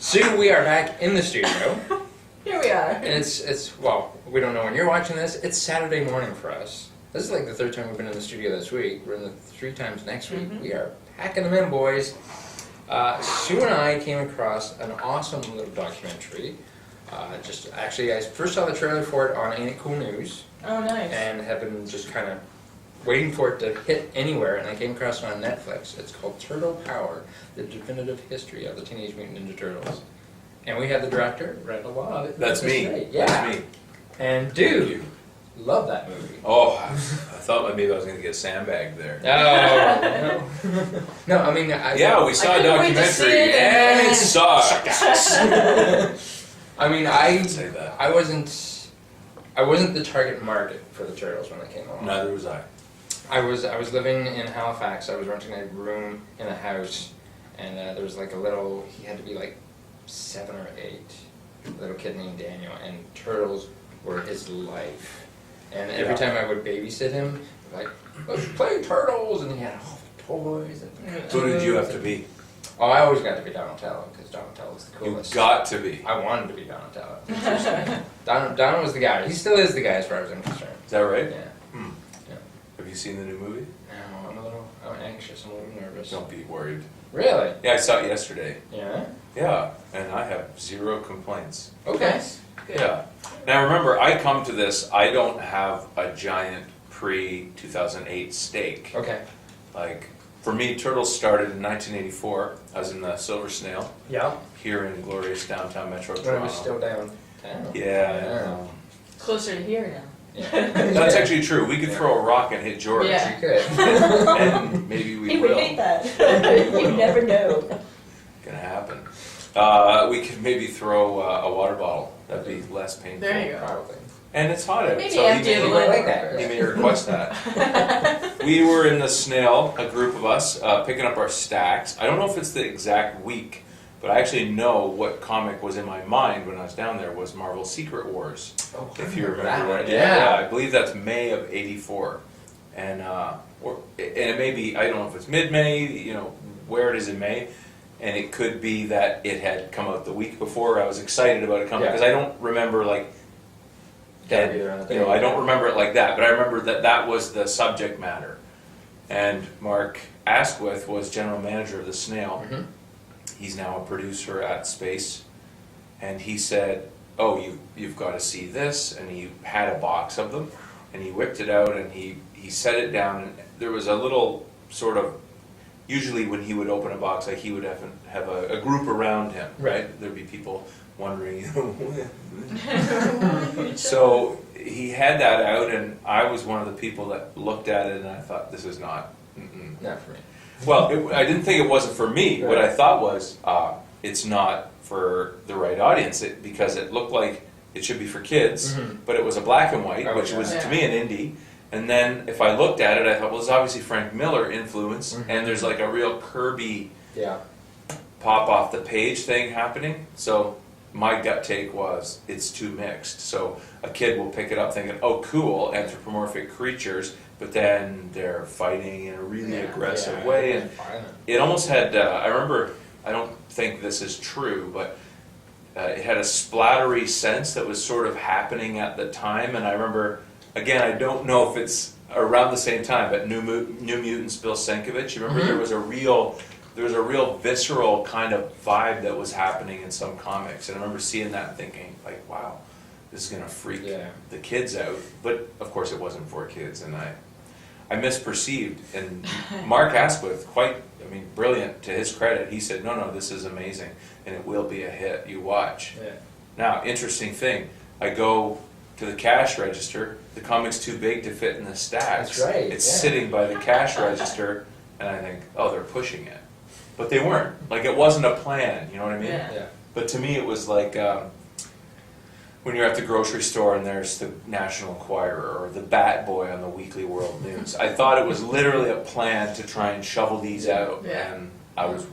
Sue, we are back in the studio. Here we are. And well, we don't know when you're watching this. It's Saturday morning for us. This is like the third time we've been in the studio this week. We're in the 3 times next week. We are packing them in, boys. Sue and I came across an awesome little documentary. I first saw the trailer for it on Ain't It Cool News. Oh, nice. And have been just kind of waiting for it to hit anywhere, and I came across it on Netflix. It's called Turtle Power, the definitive history of the Teenage Mutant Ninja Turtles. And we have the director, Randall Lobb. That's me. Yeah. That's me. And dude, love that movie. Oh, I thought maybe I was going to get sandbagged there. No. No, I mean, we saw a documentary, and it sucks. I mean, Say that. I wasn't the target market for the Turtles when they came along. Neither was I. I was living in Halifax. I was renting a room in a house, and there was like he had to be like 7 or 8, little kid named Daniel, and turtles were his life. And every time I would babysit him, like, let's play turtles, and he had all the toys. Who did you have to be? Oh, I always got to be Donatello, because Donatello's the coolest. You got to be. I wanted to be Donatello. Don was the guy. He still is the guy as far as I'm concerned. Is that right? Yeah. Yeah. Have you seen the new movie? No, I'm anxious. I'm a little nervous. Don't be worried. Really? Yeah, I saw it yesterday. Yeah? Yeah, and I have 0 complaints. Okay. Good. Yeah. Now remember, I come to this, I don't have a giant pre-2008 stake. Okay. Like, for me, Turtles started in 1984. I was in the Silver Snail Yeah. here in glorious downtown Metro When Toronto. I was still downtown. Yeah. Closer to here now. Yeah. That's actually true. We could throw a rock and hit George. Yeah. You could. And maybe we He would will. hate that. You never know. Gonna happen. We could maybe throw a water bottle. That'd be less painful. There you go. Probably. And it's hot out. Maybe so empty he it a may, little like that. he may request that. We were in the Snail, a group of us, picking up our stacks. I don't know if it's the exact week, but I actually know what comic was in my mind when I was down there was Marvel's Secret Wars. Oh, If you remember that one. that. Yeah. I believe that's May of '84. And it may be, I don't know if it's mid-May, where it is in May. And it could be that it had come out the week before. I was excited about it coming because I don't remember Gotta be there on the day. I don't remember it like that, but I remember that was the subject matter. And Mark Asquith was general manager of the Snail. Mm-hmm. He's now a producer at Space, and he said, "Oh, you've got to see this." And he had a box of them, and he whipped it out, and he set it down, and there was a little sort of. Usually, when he would open a box, like he would have a group around him, right? There'd be people wondering, So he had that out, and I was one of the people that looked at it, and I thought, this is not. Not for me. Well, I didn't think it wasn't for me. Right. What I thought was, it's not for the right audience, because it looked like it should be for kids, but it was a black and white, Oh, which yeah. was to me an indie. And then if I looked at it, I thought, well, there's obviously Frank Miller influence, and there's like a real Kirby Yeah. pop off the page thing happening. So my gut take was it's too mixed. So a kid will pick it up thinking, oh, cool, anthropomorphic creatures, but then they're fighting in a really aggressive way. And it almost had, I remember, I don't think this is true, but it had a splattery sense that was sort of happening at the time. And I remember, again, I don't know if it's around the same time, but New Mutants, Bill Sienkiewicz, you remember there was a real visceral kind of vibe that was happening in some comics. And I remember seeing that and thinking, like, wow, this is going to freak the kids out. But, of course, it wasn't for kids, and I misperceived. And Mark Asquith, brilliant to his credit, he said, no, this is amazing, and it will be a hit. You watch. Yeah. Now, interesting thing, I go to the cash register, the comic's too big to fit in the stacks. That's right. It's sitting by the cash register, and I think, oh, they're pushing it. But they weren't. Like, it wasn't a plan, you know what I mean? Yeah. But to me, it was like when you're at the grocery store and there's the National Enquirer or the Bat Boy on the Weekly World News. I thought it was literally a plan to try and shovel these out, and I was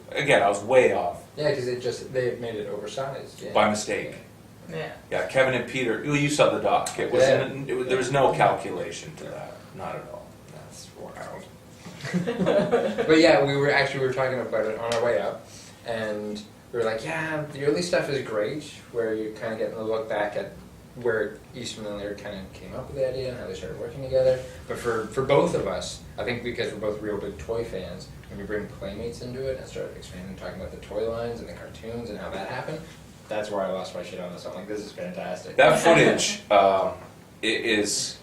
way off. Yeah, because they made it oversized. By mistake. Yeah. Kevin and Peter. Well, you saw the doc. It was there was no calculation to that, not at all. That's wild. But yeah, we were talking about it on our way up, and we were like, yeah, the early stuff is great, where you're kind of getting a look back at where Eastman and Laird kind of came up with the idea and how they started working together. But for both of us, I think because we're both real big toy fans, when you bring Playmates into it and start expanding, talking about the toy lines and the cartoons and how that happened, that's where I lost my shit on this. I'm like, this is fantastic. That footage is,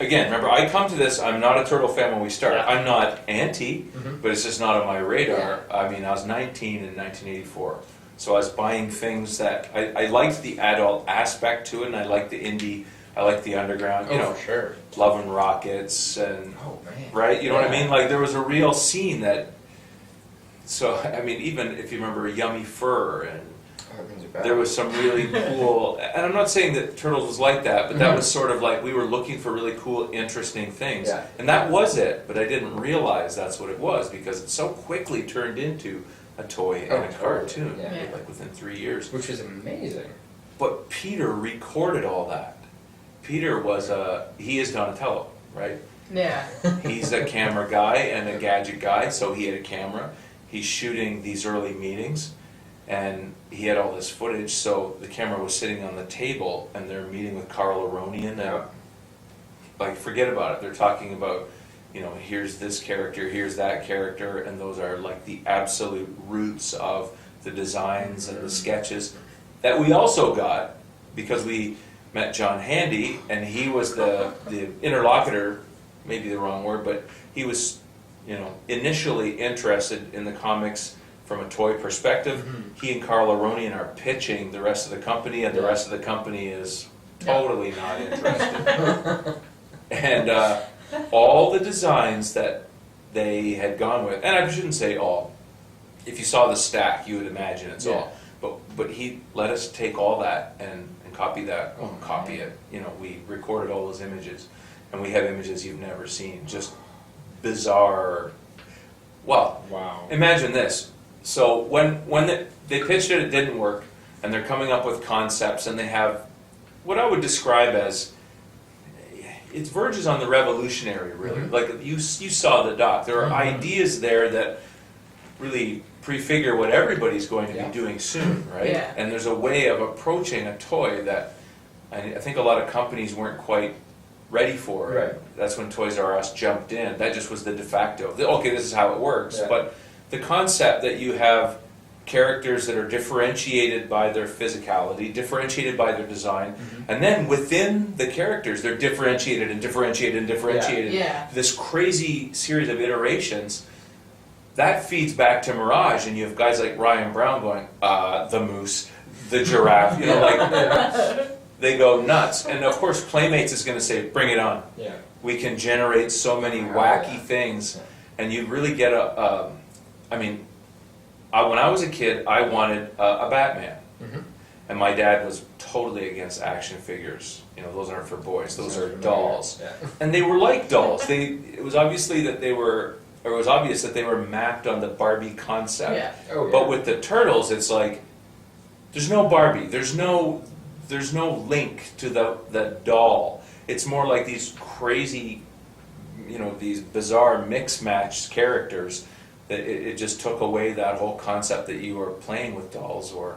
again, remember, I come to this, I'm not a Turtle fan when we start. Yeah. I'm not anti, Mhm. but it's just not on my radar. I mean, I was 19 in 1984. So I was buying things that, I liked the adult aspect to it, and I liked the indie, I liked the underground, you know, for sure. Love and Rockets, and, Oh, man. right, you know what I Yeah. mean? Like, there was a real scene that, so, I mean, even if you remember Yummy Fur, and Oh, it rings a bell. there was some really cool, and I'm not saying that Turtles was like that, but that was sort of like, we were looking for really cool, interesting things. Yeah. And that was it, but I didn't realize that's what it was, because it so quickly turned into a toy and Oh, a totally, cartoon, yeah. Yeah. like within 3 years. Which is amazing. But Peter recorded all that. Peter was he is Donatello, right? Yeah. He's a camera guy and a gadget guy, so he had a camera. He's shooting these early meetings, and he had all this footage, so the camera was sitting on the table, and they're meeting with Carl Aronian, and like, forget about it. They're talking about, you know, here's this character, here's that character, and those are like the absolute roots of the designs and the sketches that we also got because we met John Handy, and he was the interlocutor, maybe the wrong word, but he was, you know, initially interested in the comics from a toy perspective. He and Carl Aronian are pitching the rest of the company, and the rest of the company is totally not interested. And all the designs that they had gone with, and I shouldn't say all, if you saw the stack, you would imagine it's all. But he let us take all that and copy that, copy it. You know, we recorded all those images, and we have images you've never seen, just bizarre. Well, Wow. imagine this. So when they pitched it, it didn't work, and they're coming up with concepts, and they have what I would describe as, it verges on the revolutionary, really. Like, you saw the doc. There are ideas there that really prefigure what everybody's going to be doing soon, right? Yeah. And there's a way of approaching a toy that I think a lot of companies weren't quite ready for. Right. That's when Toys R Us jumped in. That just was the de facto. Okay, this is how it works. Yeah. But the concept that you have characters that are differentiated by their physicality, differentiated by their design, and then within the characters, they're differentiated and differentiated and differentiated. Yeah. This crazy series of iterations, that feeds back to Mirage, and you have guys like Ryan Brown going, the moose, the giraffe, you know, like, they go nuts. And of course, Playmates is going to say, bring it on. Yeah. We can generate so many wacky things, and you really get I mean, when I was a kid, I wanted a Batman. And my dad was totally against action figures. You know, those aren't for boys, those are dolls. Yeah. And they were like dolls. It was obvious that they were mapped on the Barbie concept. Yeah. Oh, yeah. But with the Turtles, it's like, there's no Barbie, there's no link to the doll. It's more like these crazy, you know, these bizarre mix-matched characters that it just took away that whole concept that you were playing with dolls. Or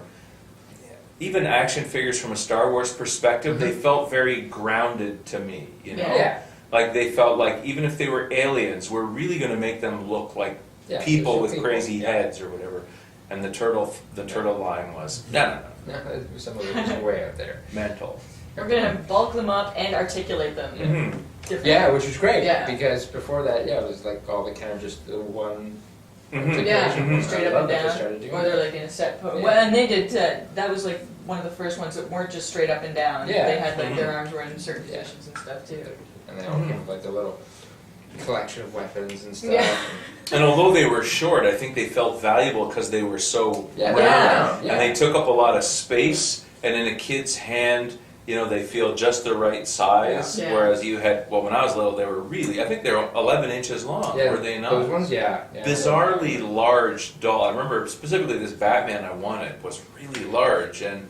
even action figures from a Star Wars perspective, they felt very grounded to me, you know? Yeah. Like, they felt like even if they were aliens, we're really going to make them look like people just with people, crazy heads or whatever. And the turtle line was, no, No, some of it was way out there. mental. We're gonna bulk them up and articulate them. Mhm. Different. Yeah, which was great. Yeah. Because before that, it was like all the kind of just the one. Mhm. Yeah, Mhm. straight I up love and that they down, started doing or they're like in a set pose. Yeah. Well, and they did. That was like one of the first ones that weren't just straight up and down. Yeah. They had like their Mhm. arms were in certain positions and stuff too. And they all came with like the little collection of weapons and stuff. Yeah. And although they were short, I think they felt valuable because they were so Yeah. round. Yeah. And they took up a lot of space, and in a kid's hand, you know, they feel just the right size. Yeah. Whereas you had, well, when I was little, they were really, I think they were 11 inches long, Yeah, were they not? those ones, yeah. Bizarrely large doll. I remember specifically this Batman I wanted was really large, and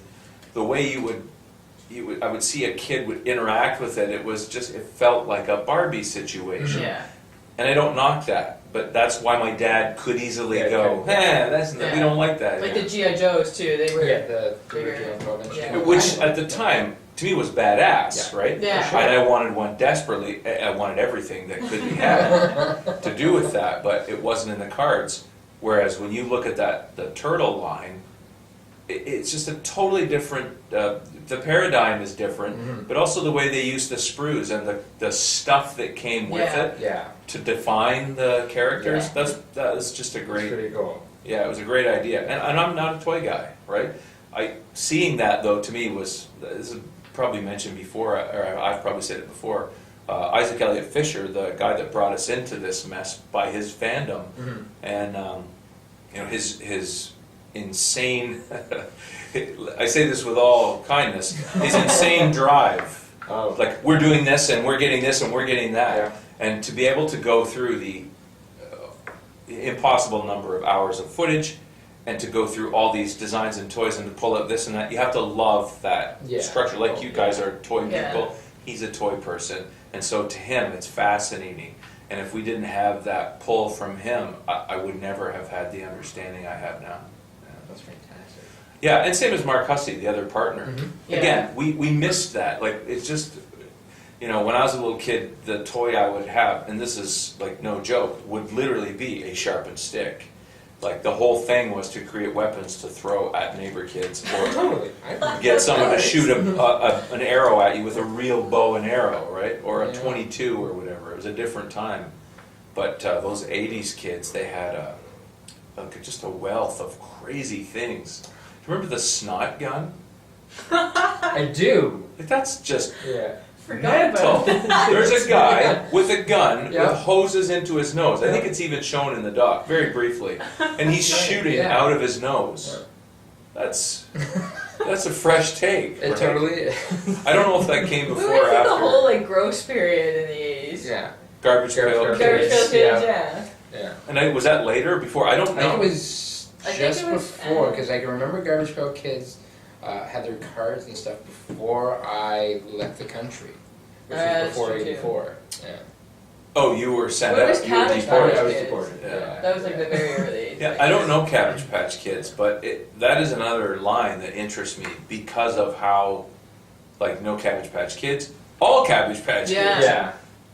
the way I would see a kid would interact with it. It was just, it felt like a Barbie situation. Yeah. And I don't knock that, but that's why my dad could easily go, we don't like that. Like the G.I. Joes too, they were the bigger. original 12-inch. Yeah. Which at the time, to me, was badass, right? Yeah. And I wanted one desperately. I wanted everything that could be had to do with that, but it wasn't in the cards. Whereas when you look at the turtle line, it's just a totally different, the paradigm is different, but also the way they use the sprues and the stuff that came with it Yeah. to define the characters. Yeah. That was just a It's great, pretty cool. yeah, it was a great idea. And I'm not a toy guy, right? Seeing that though, to me was, this is probably mentioned before, or I've probably said it before, Isaac Elliott Fisher, the guy that brought us into this mess by his fandom, and you know, his insane, I say this with all kindness, his insane drive. Oh. Like, we're doing this and we're getting this and we're getting that. Yeah. And to be able to go through the impossible number of hours of footage and to go through all these designs and toys and to pull out this and that, you have to love that structure. Like you guys are toy people, he's a toy person. And so to him, it's fascinating. And if we didn't have that pull from him, I would never have had the understanding I have now. That's fantastic. Yeah, and same as Mark Hussey, the other partner. Yeah. Again, we missed that. Like, it's just, you know, when I was a little kid, the toy I would have, and this is like no joke, would literally be a sharpened stick. Like, the whole thing was to create weapons to throw at neighbor kids, or Totally. get someone to shoot an arrow at you with a real bow and arrow, right? Or a 22 or whatever. It was a different time. But those 80s kids, they had just a wealth of crazy things. Do you remember the snot gun? I do. Like, that's just Yeah. Forgot mental. about that. There's a guy with a gun Yeah. with hoses into his nose. I think it's even shown in the doc, very briefly. And he's shooting out of his nose. That's a fresh take. It right? totally is. I don't know if that came We before went or through after. the whole like gross period in the 80s. Yeah. Garbage Garbage Pail Pail Garbage Kids. Pail Kids, Yeah. yeah. Yeah. And was that later or before? I don't I know. think it was I think just it was, before, because I can remember Garbage Pail Kids had their cards and stuff before I left the country, which was That's before true, too. '84. Yeah. Oh, you were sent Well, it out. was You were Cabbage deported. Patch I was Kids. deported. Yeah. That was like the very early 80s. Yeah, I don't know Cabbage Patch Kids, but that is another line that interests me because of how, like, no Cabbage Patch Kids, all Cabbage Patch Yeah. Kids. Yeah.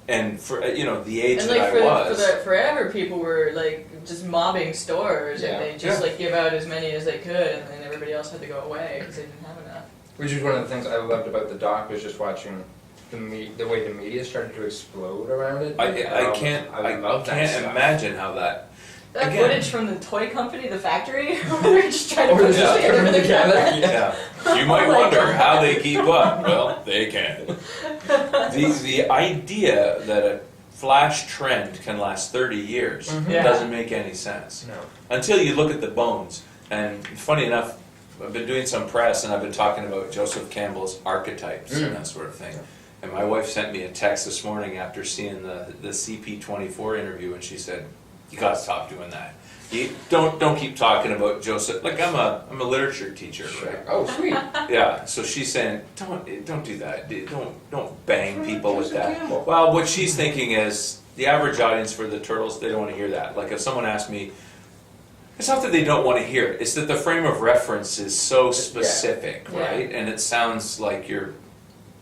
And for, you know, the age And that like I was. forever, people were like just mobbing stores, Yeah. and they just Yeah. like give out as many as they could, and then everybody else had to go away because they didn't have enough. Which is one of the things I loved about the doc, was just watching the way the media started to explode around it. I can't love that stuff. imagine how that. That Again. footage from the toy company, the factory, where they're just trying to Or put they're this just together putting with it the together. camera. Yeah. You might Oh my wonder God. how they keep up. Well, they can. The idea that a flash trend can last 30 years Yeah. doesn't make any sense. No. Until you look at the bones. And funny enough, I've been doing some press and I've been talking about Joseph Campbell's archetypes and that sort of thing. And my wife sent me a text this morning after seeing the CP24 interview, and she said, "You gotta stop doing that. You don't keep talking about Joseph." Like, I'm a literature teacher, right? Oh, sweet. Yeah, so she's saying, don't do that. Don't bang people with Joseph that. Campbell. Well, what she's thinking is the average audience for the Turtles, they don't want to hear that. Like, if someone asked me, it's not that they don't want to hear it. It's that the frame of reference is so specific, Yeah. right? And it sounds like you're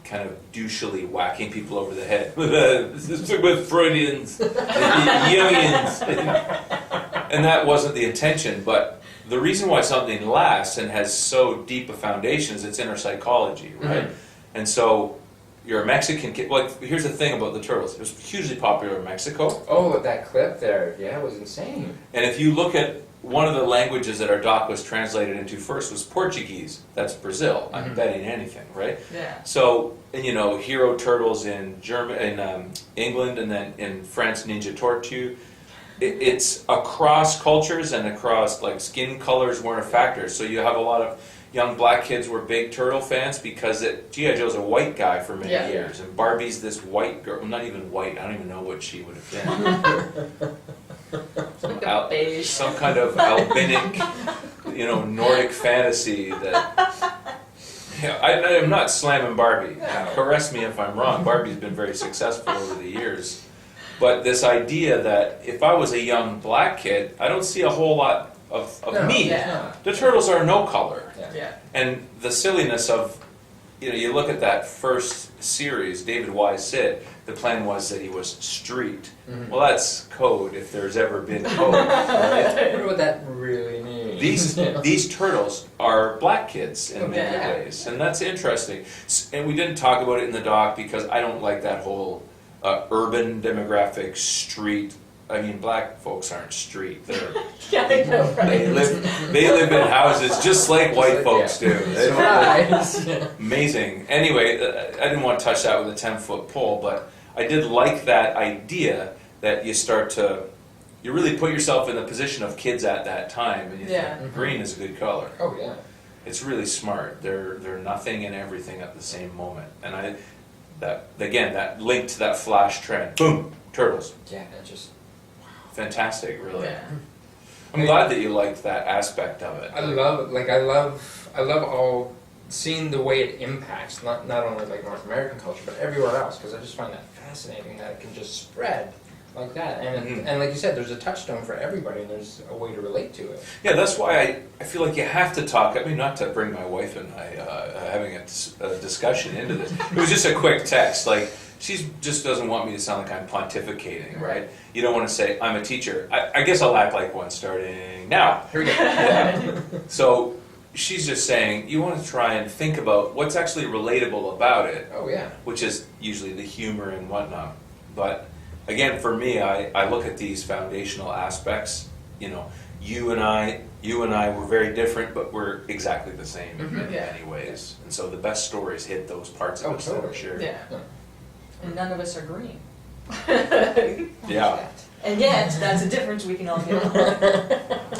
kind of douchily whacking people over the head with Freudians, Jungians. And that wasn't the intention, but the reason why something lasts and has so deep a foundation is its inner psychology, right? And so you're a Mexican kid. Like, here's the thing about the Turtles. It was hugely popular in Mexico. Oh, that clip there. Yeah, it was insane. And if you look at one of the languages that our doc was translated into first was Portuguese. That's Brazil. I'm betting anything, right? Yeah. So, and you know, Hero Turtles in England, and then in France, Ninja Tortue. It's across cultures and across, like, skin colors weren't a factor. So you have a lot of young black kids were big Turtle fans because G.I. Joe's a white guy for many years, and Barbie's this white girl. Well, not even white. I don't even know what she would have been. Like a beige. Some kind of albinic, Nordic fantasy that. Yeah, I'm not slamming Barbie. No. Correct me if I'm wrong. Barbie's been very successful over the years. But this idea that if I was a young black kid, I don't see a whole lot of No, me. Yeah. The turtles are no color. Yeah. And the silliness of, you look at that first series, David Wise Sid, the plan was that he was street. Mhm. Well, that's code if there's ever been code. Right? I wonder what that really means. These turtles are black kids in many Yeah. ways, and that's interesting. And we didn't talk about it in the doc because I don't like that whole urban demographic street. I mean, black folks aren't street. Yeah, I know, right? They live in houses just like white folks do. Surprise. Amazing. Anyway, I didn't want to touch that with a 10-foot pole, but I did like that idea that you really put yourself in the position of kids at that time, and you Yeah. think green is a good color. Oh yeah. It's really smart. They're nothing and everything at the same moment, and that link to that flash trend. Boom, turtles. Yeah, that just. Fantastic, really. Yeah. I'm glad that you liked that aspect of it. I love all seeing the way it impacts not only like North American culture but everywhere else, because I just find that fascinating that it can just spread like that, and Mhm. and like you said, there's a touchstone for everybody, and there's a way to relate to it. Yeah, that's why I feel like you have to talk. I mean, not to bring my wife and I having a discussion into this. It was just a quick text. Like, she just doesn't want me to sound like I'm pontificating, right? You don't want to say, I'm a teacher. I guess I'll act like one starting now. Here we go. Yeah. So she's just saying, you want to try and think about what's actually relatable about it, Oh yeah. which is usually the humor and whatnot. But again, for me, I look at these foundational aspects. You and I were very different, but we're exactly the same in Yeah. many ways. And so the best stories hit those parts of Oh, us that are totally. shared. Yeah. And none of us are green. Yeah. And yet, that's a difference we can all get on.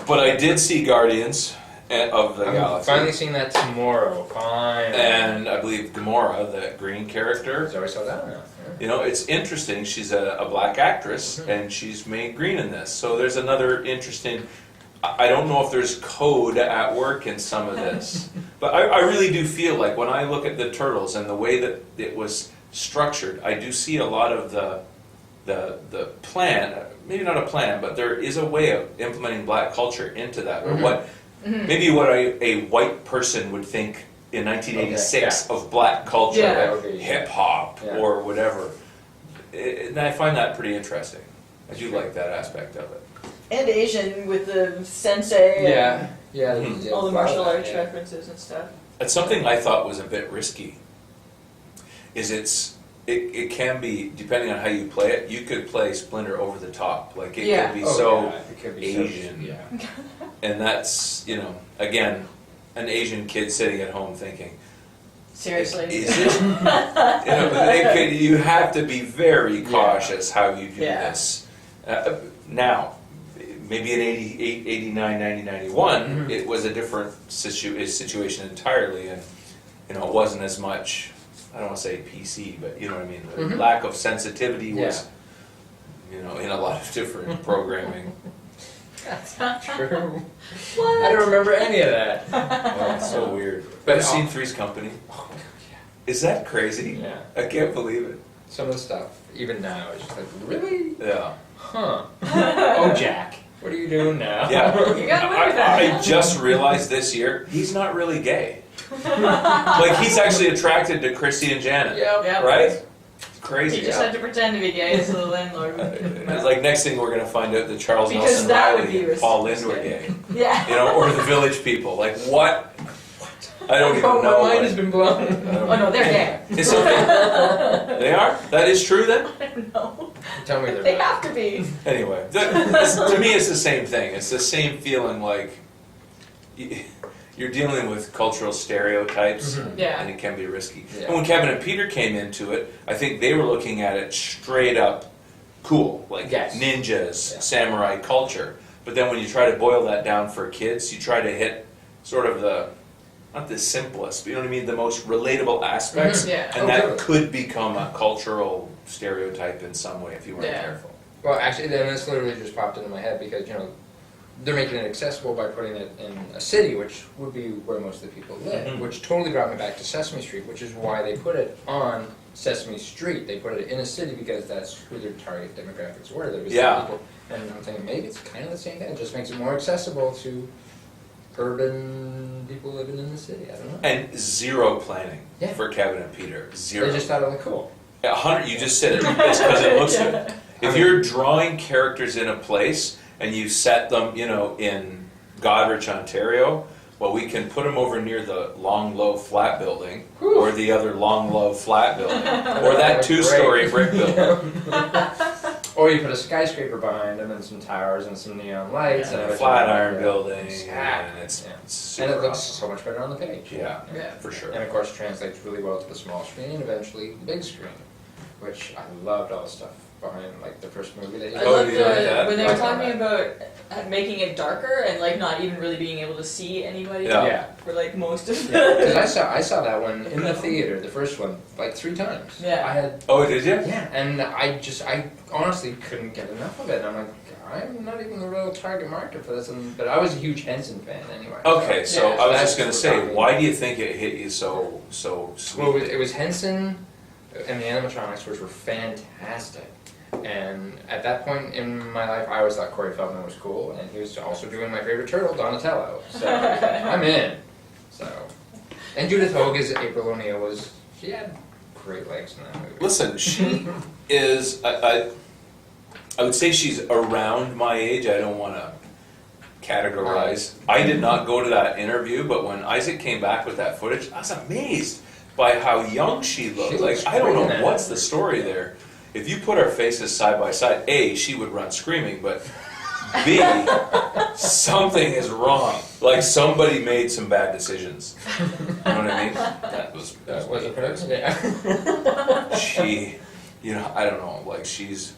But I did see Guardians of the I'm Galaxy. finally seeing that tomorrow. Fine. And I believe Gamora, the green character, Zoe Saldana. it's interesting. She's a black actress, Mhm. and she's made green in this. So there's another interesting. I don't know if there's code at work in some of this, but I really do feel like when I look at the Turtles and the way that it was structured, I do see a lot of the plan. Maybe not a plan, but there is a way of implementing black culture into that, or Mhm. what maybe what a white person would think in 1986 Okay, of black culture, Yeah. That would be- hip hop Yeah. or whatever. And I find that pretty interesting. I do like that aspect of it. And Asian with the sensei Yeah. Yeah. Mhm. yeah, and all the a lot of martial that, arts yeah. references and stuff. It's something I thought was a bit risky. It can be, depending on how you play it, you could play Splinter over the top. Like it Yeah. could be Oh, so, yeah, it could be so- Asian. yeah. and that's, again, an Asian kid sitting at home thinking, Seriously. is it? You have to be very cautious how you do Yeah. this. Now, maybe in 88, 89, 90, 91, Mhm. it was a different situation entirely, and it wasn't as much, I don't want to say PC, but you know what I mean, the Mhm. lack of sensitivity was, Yeah. in a lot of different programming. That's not true. What? I don't remember any of that. Oh, it's so weird. But Have you seen Three's Company? Oh, Is that crazy? yeah. I can't believe it. Some of the stuff, even now, is just like, really? Yeah. Huh. Oh, Jack. What are you doing now? Yeah. You got away with that. I just realized this year, he's not really gay. Like, he's actually attracted to Chrissy and Janet. Yep. Yep. Right? He Crazy. just had to pretend to be gay so the landlord It's like, next thing we're going to find out that Charles Because Nelson that would Riley be and Paul Lynde were risky. gay. Yeah. Or the Village People. Like, what? I don't even Oh, know. my mind like- has been blown. Oh no, they're gay. Is something- They are? That is true then? No. Tell me they're They not. have to be. Anyway, to me it's the same thing. It's the same feeling like you're dealing with cultural stereotypes, Mhm. Yeah. and it can be risky. Yeah. And when Kevin and Peter came into it, I think they were looking at it straight up cool, like Yes. ninjas, Yeah. samurai culture. But then when you try to boil that down for kids, you try to hit sort of not the simplest, but you know what I mean, the most relatable aspects, Mhm. Yeah. and Oh, that totally. could become a cultural stereotype in some way if you weren't Yeah. careful. Well, actually, then this literally just popped into my head because, they're making it accessible by putting it in a city, which would be where most of the people live, Mhm. which totally brought me back to Sesame Street, which is why they put it on Sesame Street. They put it in a city because that's who their target demographics were. There was Yeah. people, and I'm thinking maybe it's kind of the same thing. It just makes it more accessible to urban people living in the city. I don't know. And zero planning Yeah. for Kevin and Peter. Zero. They just thought it looked cool. 100. You just said it. It's because it looks Yeah. good. If you're drawing characters in a place and you set them, in Goderich, Ontario, well, we can put them over near the long, low, flat building, Whew. or the other long, low, flat building, or that two-story brick building. Or you put a skyscraper behind them and some towers and some neon lights Yeah. and A Flatiron building, Exactly. and it's Yeah. super And it looks awesome. so much better on the page. Yeah, Yeah. for sure. And of course, translates really well to the small screen and eventually the big screen, which I loved all the stuff behind, like the first movie that you I Oh, love do you like that? when they were Like talking that. about making it darker and like not even really being able to see anybody Yeah. for like most of Because the. I saw that one in the theater, the first one, like 3 times. Yeah. I had, Oh, did you? yeah, and I honestly couldn't get enough of it. And I'm like, I'm not even the real target market for this. But I was a huge Henson fan anyway. Okay, so Yeah. I was That's just gonna what say, got me. why do you think it hit you so sweet? Well, it was Henson and the animatronics, which were fantastic. And at that point in my life, I always thought Corey Feldman was cool, and he was also doing my favorite turtle, Donatello. So I was like, I'm in. So, and Judith Hoag's April O'Neil she had great legs in that movie. Listen, she is, I would say she's around my age. I don't want to categorize. I did not go to that interview, but when Isaac came back with that footage, I was amazed by how young she looked. She Like, looks I don't great in know that what's the movie. story there. If you put our faces side by side, A, she would run screaming, but B, something is wrong. Like somebody made some bad decisions. You know what I mean? That was Was it production? Yeah. she, I don't know, like she's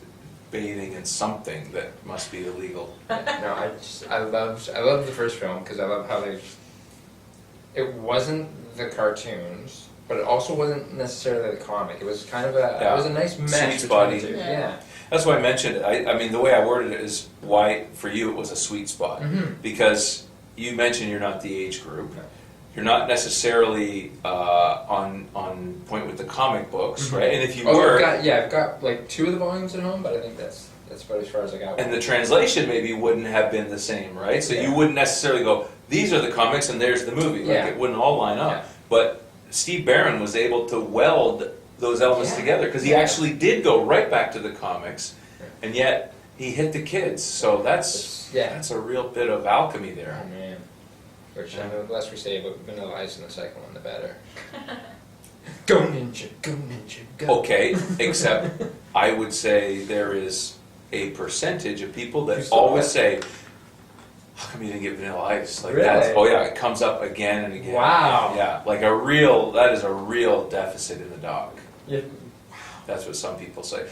bathing in something that must be illegal. No, I loved the first film because I love how it wasn't the cartoons, but it also wasn't necessarily the comic. It was kind of it was a nice Sweet mesh spotty. between the two. Yeah. Yeah. That's why I mentioned it. I mean, the way I worded it is why, for you, it was a sweet spot. Mhm. Because you mentioned you're not the age group. No. You're not necessarily on point with the comic books, Mhm. right? And if you Oh, were, I've got like 2 of the volumes at home, but I think that's about as far as I got. and the translation maybe wouldn't have been the same, right? So Yeah. you wouldn't necessarily go, these are the comics and there's the movie. Like Yeah. it wouldn't all line up. Yeah. But Steve Barron was able to weld those elements Yeah. together because he Yeah. actually did go right back to the comics, and yet he hit the kids. So that's a real bit of alchemy Oh there. man. Which the less we say about Vanilla Ice in the second one, the better. Go ninja, go. Okay, except I would say there is a percentage of people You that saw always it. say, "How come you didn't get Vanilla Ice?" Like Really? oh yeah, it comes up again and again. Wow. Yeah, like that is a real deficit in the dog. Yeah. That's what some people say.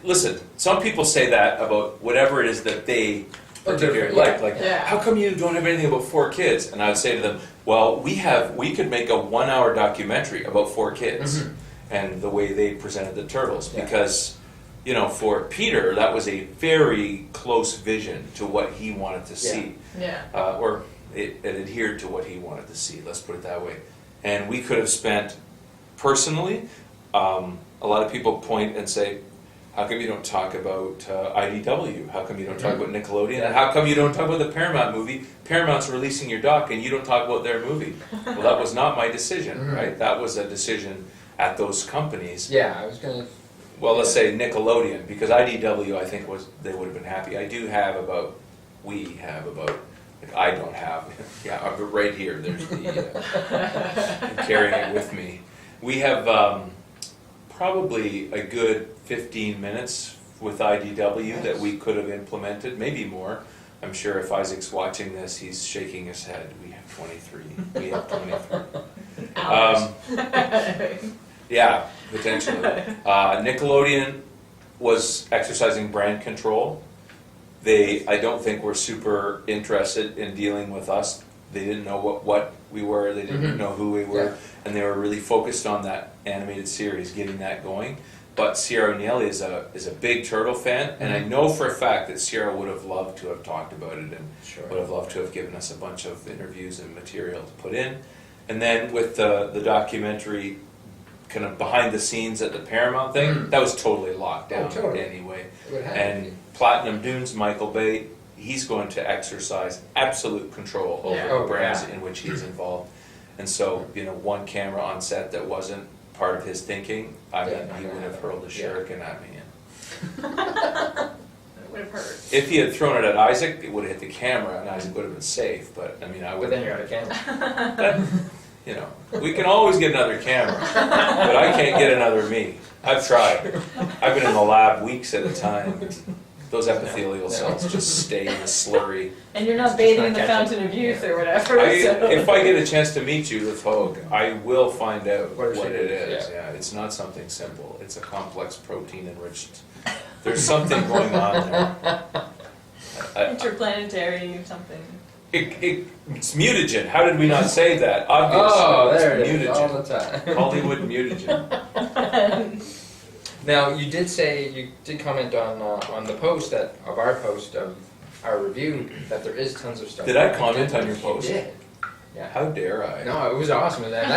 Listen, some people say that about whatever it is that they particularly like. Like, Yeah. how come you don't have anything about 4 kids? And I would say to them, well, we could make a 1-hour documentary about 4 kids Mhm. and the way they presented the turtles. Yeah. Because, for Peter, that was a very close vision to what he wanted to see. Yeah. Or it adhered to what he wanted to see, let's put it that way. And we could have spent, personally, a lot of people point and say, how come you don't talk about IDW? How come you don't talk about Nickelodeon? And how come you don't talk about the Paramount movie? Paramount's releasing your doc and you don't talk about their movie. Well, that was not my decision, Mhm. right? That was a decision at those companies. Yeah, I was gonna. Well, let's say Nickelodeon, because IDW, I think, they would have been happy. We have about, like, I don't have, yeah, but right here, there's the, I'm carrying it with me. We have probably a good 15 minutes with IDW that we could have implemented, maybe more. I'm sure if Isaac's watching this, he's shaking his head. We have 23. We have 23. Hours. Yeah, potentially. Nickelodeon was exercising brand control. I don't think were super interested in dealing with us. They didn't know what we were. They didn't Mhm. know who we were, Yeah. and they were really focused on that animated series, getting that going. But Sierra O'Neill is a big turtle fan, and I know for a fact that Sierra would have loved to have talked about it and Sure. would have loved to have given us a bunch of interviews and material to put in. And then with the documentary, kind of behind the scenes at the Paramount thing, that was totally locked down totally. anyway. It would have to And be. Platinum Dunes, Michael Bay, he's going to exercise absolute control over Yeah. the Oh, brands yeah. in which he's involved. And so, one camera on set that wasn't part of his thinking, I mean, Yeah, he would have hurled a yeah. shuriken at me. It would have hurt. If he had thrown it at Isaac, it would have hit the camera and Isaac would have been safe, but I mean, I But would. then you're out of camera. We can always get another camera, but I can't get another me. I've tried. I've been in the lab weeks at a time. Those epithelial cells just stay in the slurry. And you're not bathing in the not fountain of youth or whatever. I, so. if I get a chance to meet Judith Hogue, I will find out What what she it did, is. Yeah, it's not something simple. It's a complex protein enriched. There's something going on there. Interplanetary something. It's mutagen. How did we not say that? Obviously, Oh, it's there it is, all mutagen. the time. Hollywood mutagen. Now, you did comment on the post of our review, that there is tons of stuff. Did I comment on your post? You did. Yeah. How dare I? No, it was awesome. And then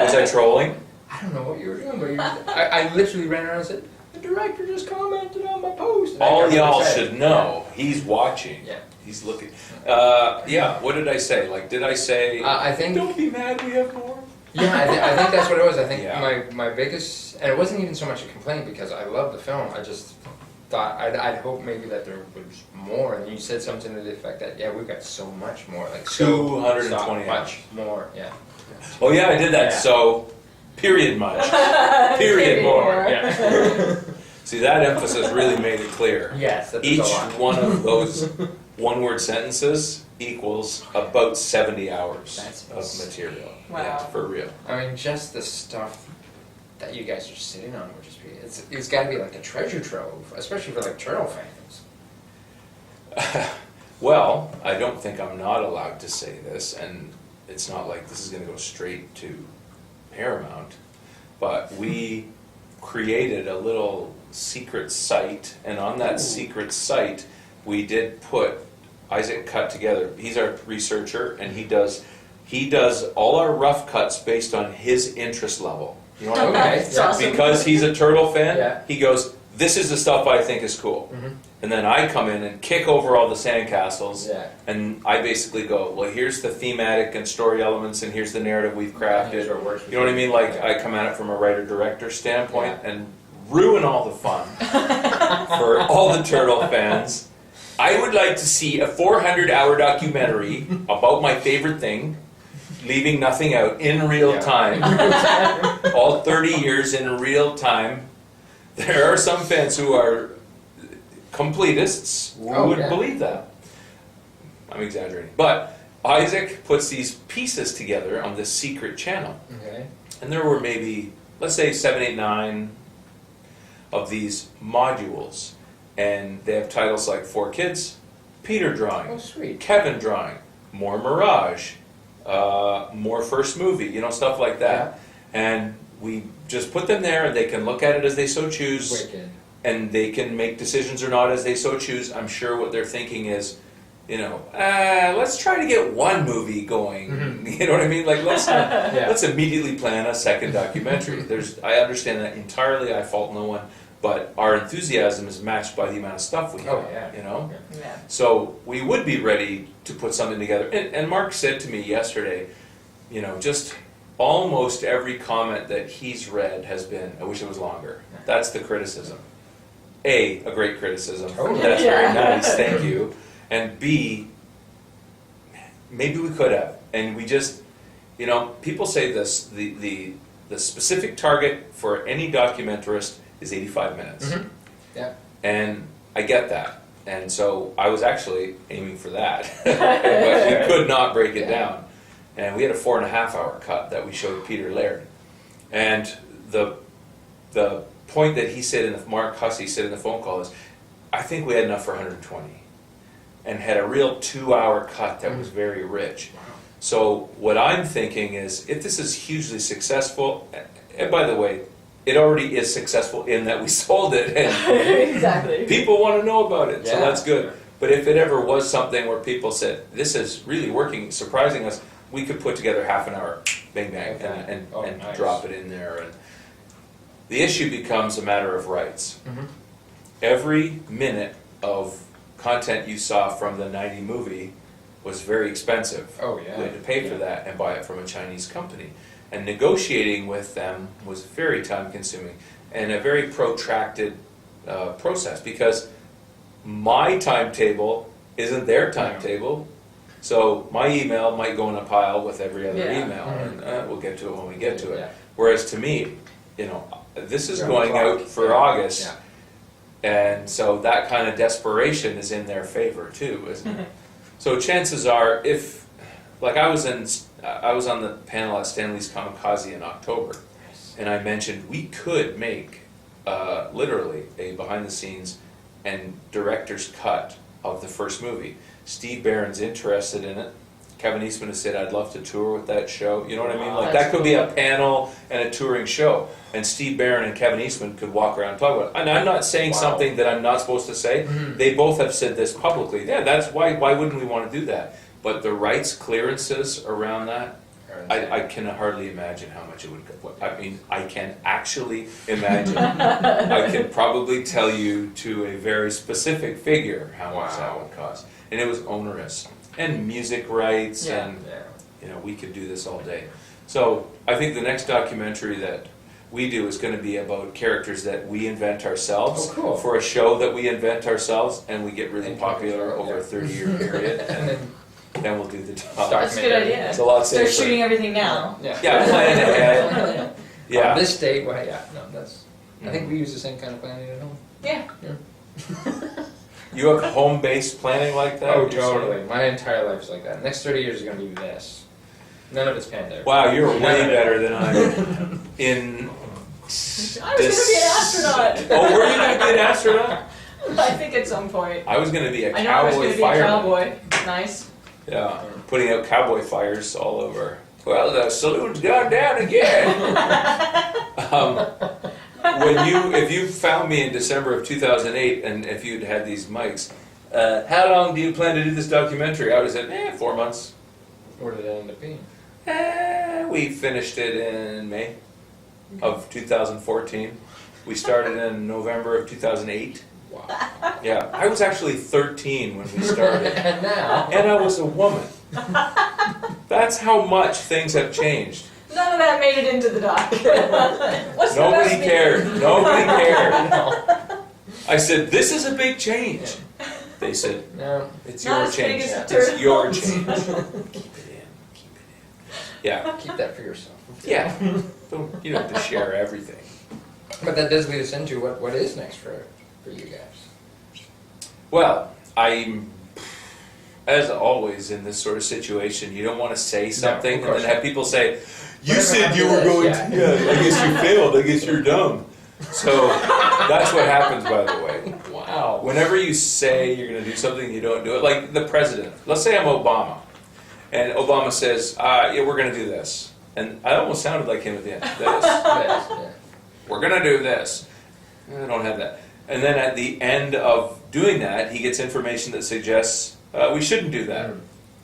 Was I trolling? I don't know what you were doing, but I literally ran around and said, the director just commented on my post. And I All got really y'all excited. should know, he's watching. Yeah. He's looking. Yeah, what did I say? Like, did I say, I think. don't be mad, we have more? Yeah, I think that's what it was. I think Yeah. my biggest, and it wasn't even so much a complaint because I love the film. I just thought I'd hope maybe that there was more. And you said something to the effect that we've got so much more, like 220 much more. Yeah. Oh yeah, I did that, Yeah. so, period much. Period more. Yeah. See, that emphasis really made it clear. Yes, that's Each a lot. one of those one-word sentences equals about 70 hours That's of material. Wow. Yeah, for real. I mean, just the stuff that you guys are sitting on would just be, it's got to be like a treasure trove, especially for like turtle fans. Well, I don't think I'm not allowed to say this, and it's not like this is going to go straight to Paramount, but we created a little secret site, and on that secret site, we did put Isaac cut together. He's our researcher, and he does all our rough cuts based on his interest level. You know what I mean? Okay. That's awesome. Because he's a turtle fan, Yeah. he goes, this is the stuff I think is cool. Mhm. And then I come in and kick over all the sandcastles, Yeah. and I basically go, well, here's the thematic and story elements, and here's the narrative we've crafted. Here's what works with You know what I mean? Like, Yeah. I come at it from a writer-director standpoint and ruin all the fun for all the turtle fans. I would like to see a 400-hour documentary about my favorite thing, leaving nothing out, in real Yeah. time. All 30 years in real time. There are some fans who are completists who Oh, would yeah. believe that. I'm exaggerating. But Isaac puts these pieces together on this secret channel. Okay. And there were maybe, let's say 7, 8, 9 of these modules. And they have titles like For Kids, Peter Drawing, Oh, sweet. Kevin Drawing, More Mirage, More First Movie, stuff like that. And we just put them there, and they can look at it as they so choose, Wicked. and they can make decisions or not as they so choose. I'm sure what they're thinking is, let's try to get one movie going. Mhm. You know what I mean? Like, let's Yeah. let's immediately plan a second documentary. I understand that entirely. I fault no one, but our enthusiasm is matched by the amount of stuff we have. Oh, yeah. Yeah. So we would be ready to put something together. And Mark said to me yesterday, just almost every comment that he's read has been, I wish it was longer. That's the criticism. A great criticism. Totally. That's very Yeah. nice, thank you. And B, maybe we could have. And we just, people say this, the specific target for any documentarist is 85 minutes. Mhm. Yeah. And I get that. And so I was actually aiming for that. But we could not break it Yeah. down. And we had a 4.5-hour cut that we showed Peter Laird. And the point that he said Mark Hussey said in the phone call is, I think we had enough for 120. And had a real 2-hour cut that was very rich. So what I'm thinking is, if this is hugely successful, and by the way, it already is successful in that we sold it, and Exactly. people want to know about it, so Yeah. that's good. But if it ever was something where people said, this is really working, surprising us, we could put together half an hour, bang bang, and Oh, nice. drop it in there. the issue becomes a matter of rights. Mhm. Every minute of content you saw from the 90 movie was very expensive. Oh, yeah. You had to pay for that and buy it from a Chinese company. And negotiating with them was very time consuming and a very protracted process, because my timetable isn't their timetable. So my email might go in a pile with every other Yeah. email, and we'll get to it when we get to it. Yeah. Whereas to me, this is You're on the going clock. out for Yeah. August, Yeah. and so that kind of desperation is in their favor too, isn't it? So chances are, if, like I was on the panel at Stanley's Kamikaze in October, and I mentioned we could make literally a behind the scenes and director's cut of the first movie. Steve Barron's interested in it. Kevin Eastman has said, I'd love to tour with that show. You know what I mean? Like That's that could be a panel and a touring show. And Steve Barron and Kevin Eastman could walk around and talk about it. And I'm not saying Wow. something that I'm not supposed to say. Mhm. They both have said this publicly. Yeah, that's why wouldn't we want to do that? But the rights clearances around that, I can hardly imagine how much it would go. I mean, I can actually imagine. I can probably tell you to a very specific figure how much that Wow. would cost. And it was onerous. And music rights, Yeah. and Yeah. we could do this all day. So I think the next documentary that we do is going to be about characters that we invent ourselves Oh, cool. for a show that we invent ourselves, and we get really And popular yeah. over a 30-year period, And then then we'll do the job. Start That's a good idea. It's a lot Start safer. shooting everything now. Yeah. Yeah, plan ahead. Yeah. On this date, well, yeah, no, that's. I think we use the same kind of planning at home. Yeah. You have home-based planning like that? Oh, totally. My entire life's like that. Next 30 years is going to be this. None of it's panned out. Wow, you're None way of it. better than I am. In I was going to be an astronaut. Oh, were you going to be an astronaut? I think at some point. I was going to be a I know I was going cowboy to be a fireman. cowboy. Nice. Yeah, putting out cowboy fires all over. Well, the saloon's gone down again. If you found me in December of 2008, and if you'd had these mics, how long do you plan to do this documentary? I would have said, 4 months. Where did it end up being? We finished it in May of 2014. We started in November of 2008. Wow. Yeah, I was actually 13 when we started. And now. And I was a woman. That's how much things have changed. None of that made it into the doc. What's the Nobody best cared. Nobody cared. I said, this is a big change. They said, No. it's Not your as big change. as the It's your turtles." change. Keep it in. Keep it in. Yeah. Keep that for yourself. Yeah. You don't have to share everything. But that does lead us into what is next for you guys. Well, I'm, as always in this sort of situation, you don't want to say something of and course. then have people say, you Whatever said happened you to were this?" going Yeah. to, yeah, I guess you failed, I guess you're dumb. So that's what happens, by the way. Wow. Whenever you say you're going to do something, you don't do it. Like the president. Let's say I'm Obama, and Obama says, yeah, we're going to do this. And I almost sounded like him at the end. This. Yes, yeah. We're going to do this. I don't have that. And then at the end of doing that, he gets information that suggests we shouldn't do that. Mm.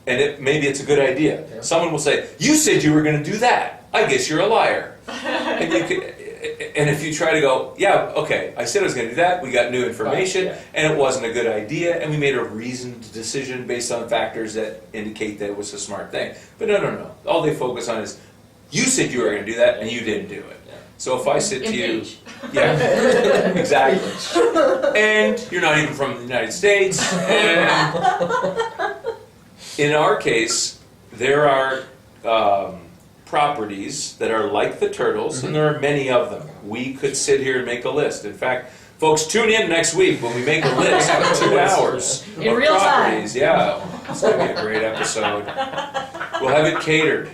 And maybe it's a good idea. Yeah. Someone will say, you said you were going to do that. I guess you're a liar. And if you try to go, yeah, okay, I said I was going to do that, we got new information, Right, yeah. and it wasn't a good idea, and we made a reasoned decision based on factors that indicate that it was a smart thing. But no. All they focus on is, you said you were going to do that, and you didn't do it. Yeah. So if I said to you, Impeach. yeah, exactly. And you're not even from the United States. And in our case, there are properties that are like the Turtles, and there are many of them. We could sit here and make a list. In fact, folks, tune in next week when we make a list for 2 hours In of real time. properties. Yeah, it's going to be a great episode. We'll have it catered.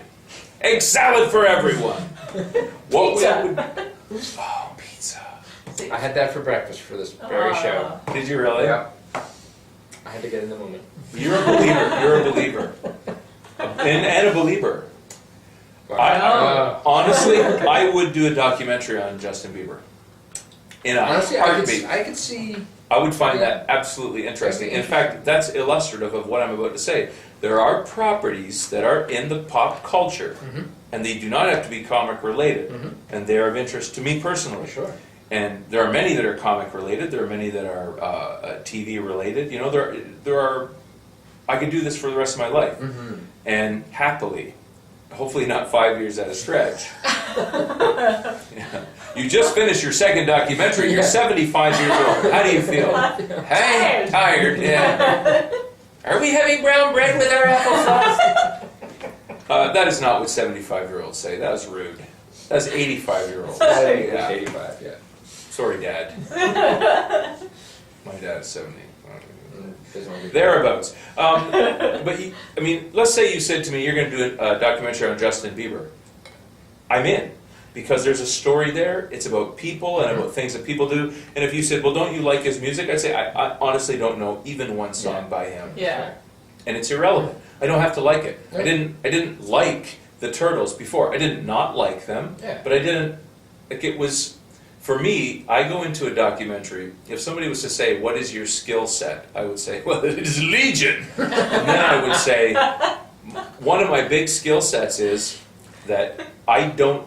Egg salad for everyone. What Pizza. Oh, pizza. I had that for breakfast for this very show. Did you really? Yeah. I had to get in the moment. You're a believer. You're a believer. And a believer. Honestly, I would do a documentary on Justin Bieber. In a Honestly, heartbeat. I could see. I would find that absolutely interesting. In fact, that's illustrative of what I'm about to say. There are properties that are in the pop culture and they do not have to be comic related, Mhm. and they are of interest to me personally. Sure. And there are many that are comic related. There are many that are TV related. You know, there are. I could do this for the rest of my life, Mm-hmm. and happily. Hopefully not 5 years at a stretch. Yeah. You just finished your second documentary. You're 75 years old. How do you feel? Hey, tired. Yeah. Are we having brown bread with our applesauce? That is not what 75-year-olds say. That was rude. That's 85-year-olds. Yeah. 85, yeah. Sorry, Dad. My dad's 70. Doesn't want to be- Thereabouts. But, I mean, let's say you said to me, you're going to do a documentary on Justin Bieber. I'm in. Because there's a story there. It's about people and about things that people do. And if you said, well, don't you like his music? I'd say, I honestly don't know even one song by him. Yeah. And it's irrelevant. I don't have to like it. Yeah. I didn't like the Turtles before. I did not like them. Yeah. But I didn't, like it was, for me, I go into a documentary, if somebody was to say, what is your skill set? I would say, well, it is Legion. And then I would say, one of my big skill sets is that I don't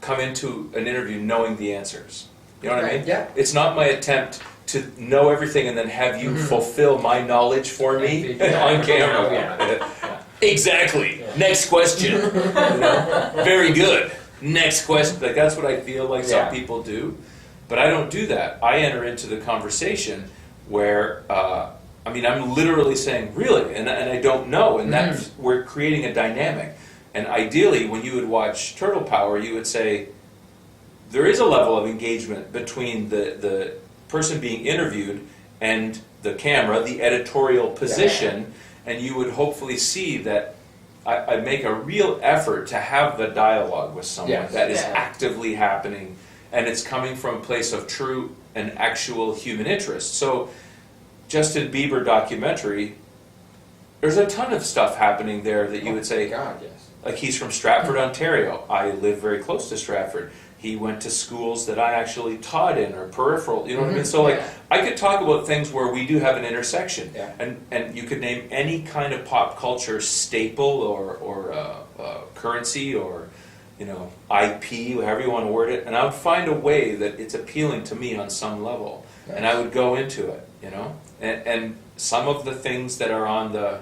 come into an interview knowing the answers. You know what I mean? Yeah. It's not my attempt to know everything and then have you fulfill my knowledge for me Yeah. on camera. Yeah. Exactly. Yeah. Next question. You know? Very good. Next question. Like that's what I feel like Yeah. some people do, but I don't do that. I enter into the conversation where I'm literally saying really, and I don't know, and that's we're creating a dynamic. And ideally, when you would watch Turtle Power, you would say there is a level of engagement between the person being interviewed and the camera, the editorial position, and you would hopefully see that I make a real effort to have the dialogue with someone Yes. that is Yeah. actively happening, and it's coming from a place of true and actual human interest. So, Justin Bieber documentary, there's a ton of stuff happening there that you would say, God, yes. like he's from Stratford, Ontario. I live very close to Stratford. He went to schools that I actually taught in, or peripheral, you know what I mean? So like, Yeah. I could talk about things where we do have an intersection. Yeah. And you could name any kind of pop culture staple or currency or, you know, IP, however you want to word it, and I would find a way that it's appealing to me on some level. And I would go into it, you know? And some of the things that are on the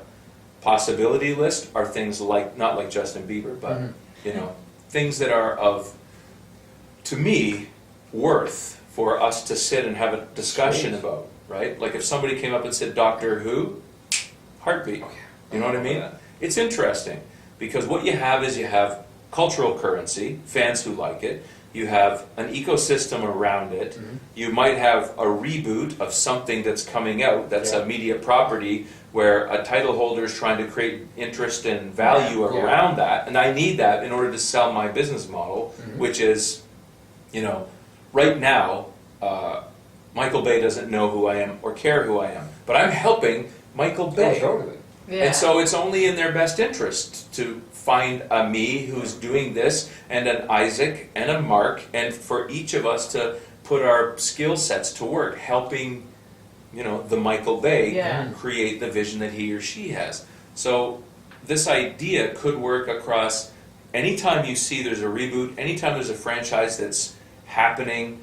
possibility list are things like, not like Justin Bieber, but, you know, things that are of, to me, worth for us to sit and have a discussion Sweet. about, right? Like if somebody came up and said, Doctor Who, heartbeat. You know what I mean? It's interesting, because what you have is you have cultural currency, fans who like it, you have an ecosystem around it, you might have a reboot of something that's coming out that's Yeah. a media property where a title holder is trying to create interest and value Yeah. around that, and I need that in order to sell my business model, which is, you know, right now, Michael Bay doesn't know who I am or care who I am, but I'm helping Michael Bay. Oh, totally. Yeah. And so it's only in their best interest to find a me who's doing this, and an Isaac, and a Mark, and for each of us to put our skill sets to work, helping, you know, the Michael Bay Yeah. create the vision that he or she has. So this idea could work across anytime you see there's a reboot, anytime there's a franchise that's happening,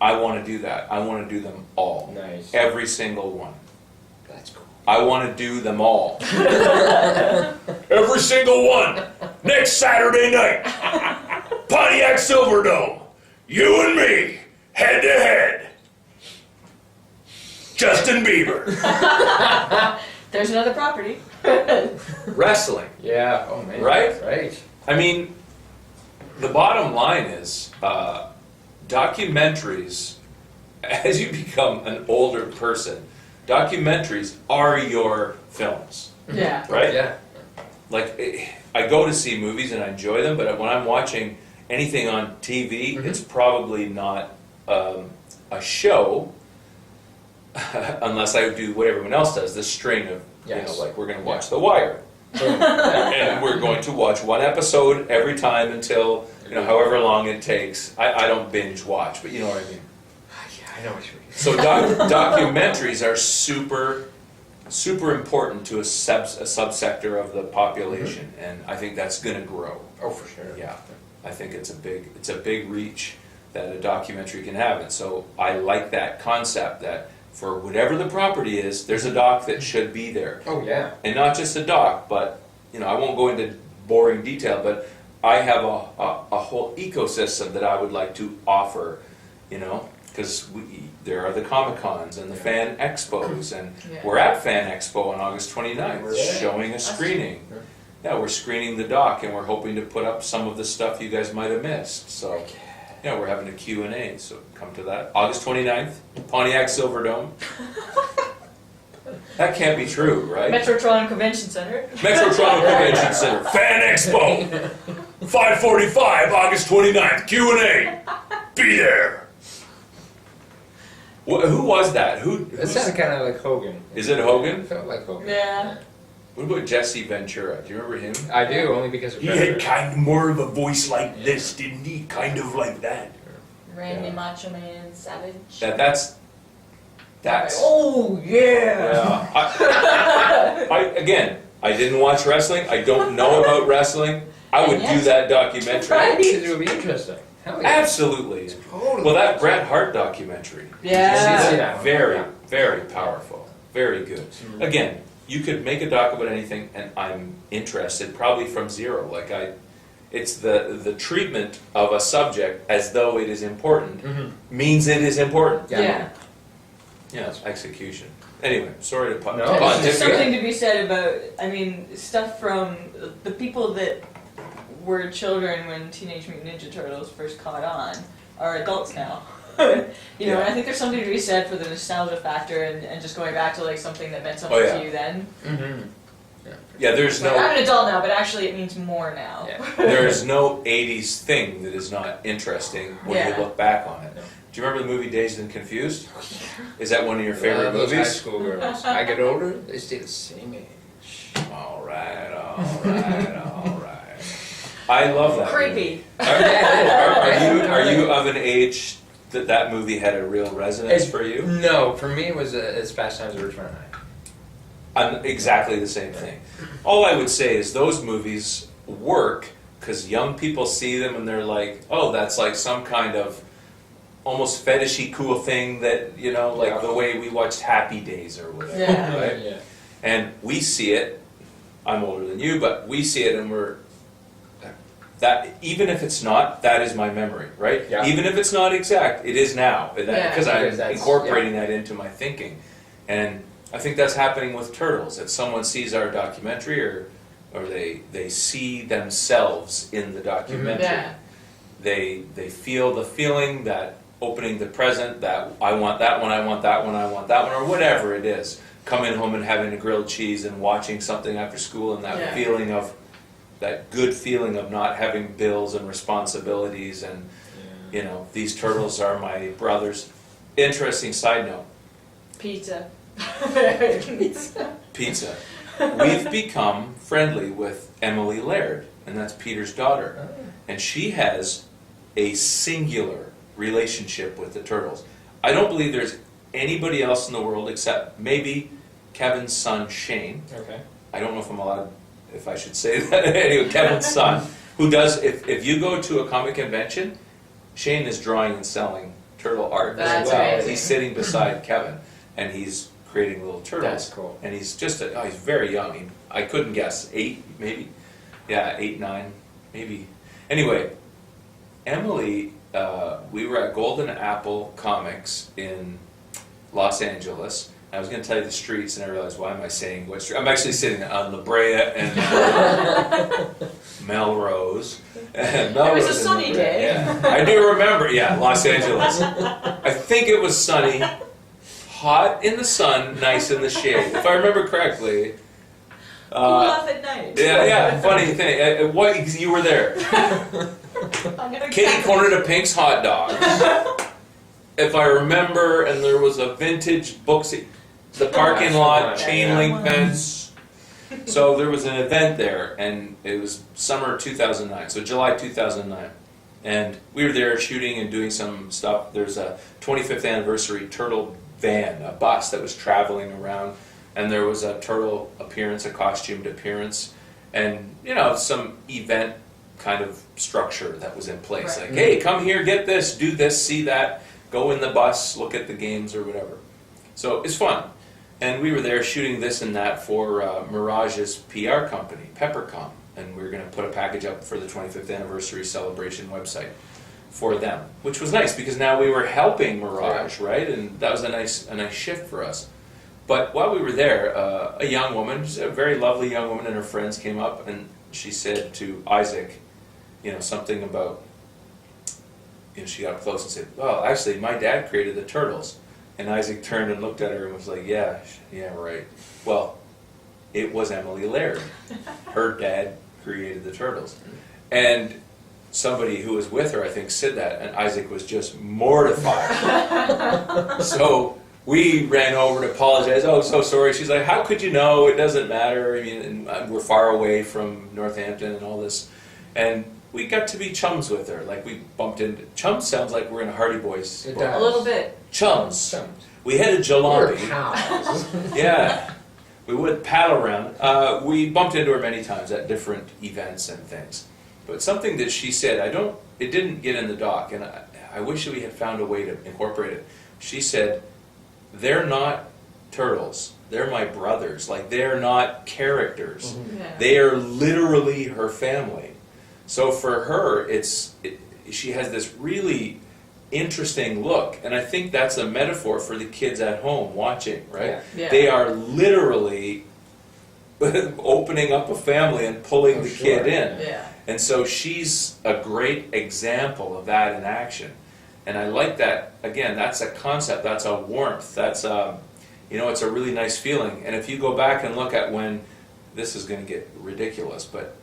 I want to do that. I want to do them all. Nice. Every single one. That's cool. I want to do them all. Every single one. Next Saturday night. Pontiac Silverdome. You and me. Head to head. Justin Bieber. There's another property. Wrestling. Yeah, oh man. Right? Right. I mean, the bottom line is documentaries, as you become an older person, documentaries are your films. Yeah. Right? Yeah. Like, I go to see movies and I enjoy them, but when I'm watching anything on TV, it's probably not a show, unless I do what everyone else does, the string of, you Yes. know, like we're going to watch The Wire. Boom. And we're going to watch one episode every time until, you know, however long it takes. I don't binge watch, but you know what I mean. Yeah, I know what you mean. So documentaries are super super important to a subsector of the population, and I think that's going to grow. Oh, for sure. Yeah, I think it's a big reach that a documentary can have, and so I like that concept that for whatever the property is, there's a doc that should be there, Oh, yeah. and not just a doc, but I won't go into boring detail, but I have a whole ecosystem that I would like to offer, because there are the Comic-Cons and the Fan Expos, and we're at Fan Expo on August 29th. We're showing a screening. Yeah, we're screening the doc, and we're hoping to put up some of the stuff you guys might have missed. So, we're having a Q&A, so come to that. August 29th, Pontiac Silverdome. That can't be true, right? Metro Toronto Convention Center. Metro Toronto Convention Center. Fan Expo. 5:45, August 29th. Q&A. Be there. Who was that? It sounded kind of like Hogan. Is it Hogan? It felt like Hogan. Yeah. What about Jesse Ventura? Do you remember him? I do, only because of He Predator. had kind of more of a voice like this, didn't he? Kind of like that. Randy Yeah. Macho Man Savage. That's. Oh yeah. Again, I didn't watch wrestling. I don't know about wrestling. I would do that documentary. Right. Because it would be interesting. Hell yeah. Absolutely. Totally. Well, that Bret Hart documentary. Yeah. See that one? Very, very powerful. Very good. Again, you could make a doc about anything, and I'm interested, probably from zero. It's the treatment of a subject as though it is important means it is important. Yeah. Yeah, execution. Anyway, sorry to No. There's pontificate. something to be said about, stuff from the people that were children when Teenage Mutant Ninja Turtles first caught on are adults now. And I think there's something to be said for the nostalgia factor and just going back to something that meant something to you then. Mm-hmm. Yeah, there's no. I'm an adult now, but actually it means more now. Yeah. There's no 80s thing that is not interesting when you look back on it. No. Do you remember the movie Dazed and Confused? Is that one of your favorite Those high movies? school girls. I get older, they stay the same age. All right, all right, all right. I love that. Creepy. Are you of an age that movie had a real resonance for you? No, for me it was as Fast Times at Ridgemont High. I'm exactly the same thing. All I would say is those movies work because young people see them and they're like, oh, that's like some kind of almost fetishy cool thing that, the way we watched Happy Days or whatever. Yeah. Right? Yeah. And we see it, I'm older than you, but we see it and that even if it's not, that is my memory, right? Yeah. Even if it's not exact, it is now, because Because I'm that's- incorporating that into my thinking. And I think that's happening with Turtles, that someone sees our documentary or they see themselves in the documentary. Yeah. They feel the feeling, that opening the present, that I want that one, I want that one, I want that one, or whatever it is. Coming home and having a grilled cheese and watching something after school and that feeling of, that good feeling of not having bills and responsibilities and, these turtles are my brothers. Interesting side note. Pizza. Pizza. We've become friendly with Emily Laird, and that's Peter's daughter. And she has a singular relationship with the Turtles. I don't believe there's anybody else in the world except maybe Kevin's son Shane. Okay. I don't know if I'm allowed, if I should say that. Anyway, Kevin's son, who does, if you go to a comic convention, Shane is drawing and selling turtle art That's as well. amazing. He's sitting beside Kevin, and he's creating little turtles. That's cool. And he's just, he's very young. I couldn't guess, 8 maybe? Yeah, 8, 9, maybe. Anyway, Emily, we were at Golden Apple Comics in Los Angeles. I was going to tell you the streets, and I realized, why am I saying what street? I'm actually sitting on La Brea and Melrose. It was a sunny day. Yeah. I do remember, Los Angeles. I think it was sunny, hot in the sun, nice in the shade. If I remember correctly. Cool off at night. Yeah, funny thing. What, you were there. Kitty cornered a Pink's hot dog. If I remember, and there was a vintage Booksy, the parking lot, chain link fence. So there was an event there, and it was summer 2009, so July 2009. And we were there shooting and doing some stuff. There's a 25th anniversary Turtle van, a bus that was traveling around and there was a turtle appearance, a costumed appearance, and some event kind of structure that was in place. Right. Like, hey, come here, get this, do this, see that, go in the bus, look at the games or whatever. So it's fun. And we were there shooting this and that for Mirage's PR company, Peppercom, and we were going to put a package up for the 25th anniversary celebration website for them, which was nice because now we were helping Mirage, right? And that was a nice shift for us. But while we were there, a young woman, just a very lovely young woman, and her friends came up, and she said to Isaac, something about, she got close and said, well, actually, my dad created the Turtles. And Isaac turned and looked at her and was like, yeah, right. Well, it was Emily Laird. Her dad created the Turtles. And somebody who was with her, I think, said that, and Isaac was just mortified. So we ran over to apologize. Oh, so sorry. She's like, how could you know? It doesn't matter. I mean, and we're far away from Northampton and all this. And we got to be chums with her. Like, we bumped into... Chums sounds like we're in a Hardy Boys. It book. does. A little bit. Chums. We had a jalopy. We're pals. Yeah. We would paddle around. We bumped into her many times at different events and things. But something that she said, it didn't get in the doc, and I wish we had found a way to incorporate it. She said, they're not turtles. They're my brothers. Like, they're not characters. Mm-hmm. Yeah. They are literally her family. So for her, she has this really interesting look, and I think that's a metaphor for the kids at home watching, right? Yeah. Yeah. They are literally opening up a family and pulling the kid in. Yeah. And so she's a great example of that in action. And I like that. Again, that's a concept, that's a warmth, that's it's a really nice feeling. And if you go back and look at when, this is going to get ridiculous, but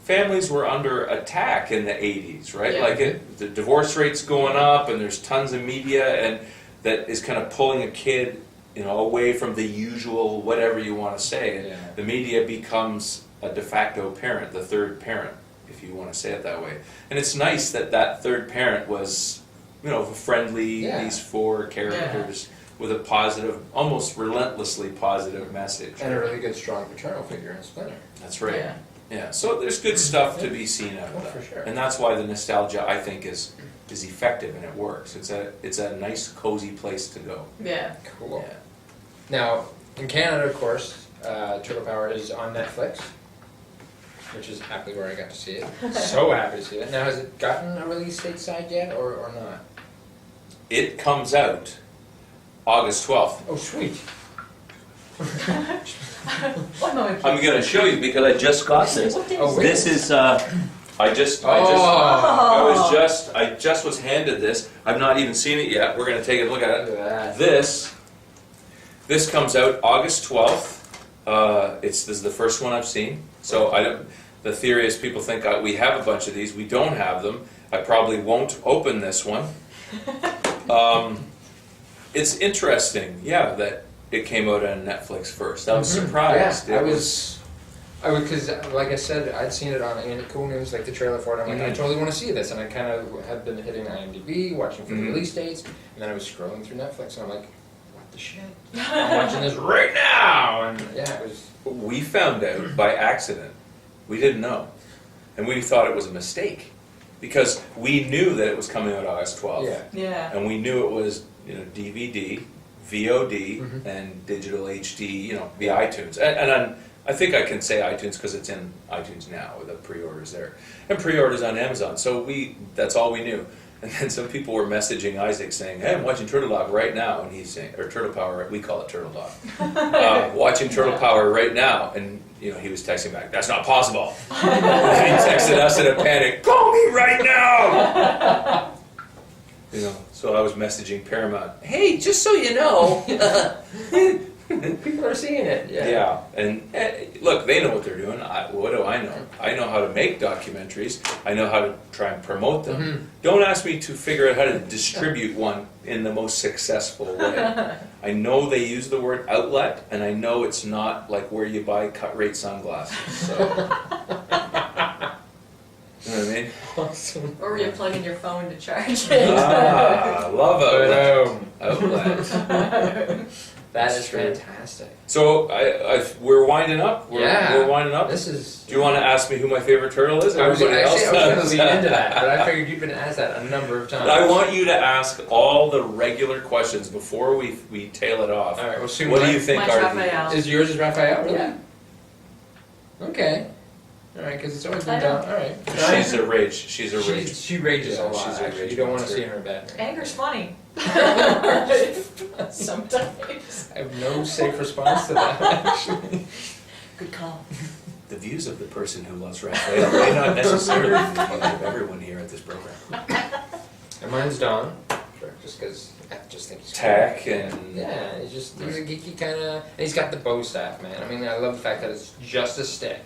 families were under attack in the 80s, right? Yeah. Like the divorce rate's going up, and there's tons of media and that is kind of pulling a kid, away from the usual whatever you want to say. And Yeah. the media becomes a de facto parent, the third parent, if you want to say it that way. And it's nice that third parent was, friendly, Yeah. these four characters with a positive, almost relentlessly positive message. And a really good, strong paternal figure in Splinter. That's right. Yeah. Yeah, so there's good stuff to be seen out of Oh, that. for sure. And that's why the nostalgia, I think, is effective and it works. It's a nice, cozy place to go. Yeah. Cool. Yeah. Now, in Canada, of course, Turtle Power is on Netflix, which is happily where I got to see it. So happy to see it. Now, has it gotten a release stateside yet, or not? It comes out August 12th. Oh, sweet. One moment, I'm please. gonna show you because I just got this. What day Oh, is wait. This is I just was handed this. I've not even seen it yet. We're going to take a look at Look it. at that. This comes out August 12th. This is the first one I've seen. So the theory is people think we have a bunch of these. We don't have them. I probably won't open this one. It's interesting, that it came out on Netflix first. I was surprised. Yeah, I was, because like I said, I'd seen it on Cool News, like the trailer for it. I'm like, I totally want to see this, and I kind of had been hitting IMDb, watching for the release dates, and then I was scrolling through Netflix, and I'm like, what the shit? I'm watching this right now, and yeah, it was. We found out by accident. We didn't know, and we thought it was a mistake because we knew that it was coming out August 12th. Yeah. Yeah. And we knew it was, DVD, VOD, and digital HD, the iTunes. And I think I can say iTunes because it's in iTunes now, the pre-orders there. And pre-orders on Amazon. So that's all we knew. And then some people were messaging Isaac saying, hey, I'm watching Turtle Dog right now. And he's saying, or Turtle Power, we call it Turtle Dog. Watching Turtle Power right now. And, he was texting back, that's not possible. And then he texted us in a panic, call me right now. So I was messaging Paramount, hey, just so you know. People are seeing it. Yeah. Yeah, and look, they know what they're doing. What do I know? I know how to make documentaries. I know how to try and promote them. Don't ask me to figure out how to distribute one in the most successful way. I know they use the word outlet, and I know it's not like where you buy cut-rate sunglasses. So. You know what I mean? Awesome. Or you plug in your phone to charge it. Love outlet. Boom. Outlet. That That's is true. fantastic. So we're winding up. We're winding up. This is. Do you want to ask me who my favorite turtle is? I was Everybody else going to does. lean into that, but I figured you've been asked that a number of times. I want you to ask all the regular questions before we tail it off. All right. Well, soon. What do you think Mine's are Raphael. the... Is yours is Raphael? Really? Yeah. Okay. All right, because it's always I been know. done. All right. She's a rage. She's a rage. She rages Yeah, a lot. she's a Actually, rage you don't want to monster. see her in bed. Anger's funny. Sometimes. I have no safe response to that. Actually. Good call. The views of the person who loves Raphael may not necessarily be the views of everyone here at this program. And mine's Don. Sure. Just because I just think he's Tech cool. and- yeah, he's a geeky kind of. And he's got the bow staff, man. I mean, I love the fact that it's just a stick.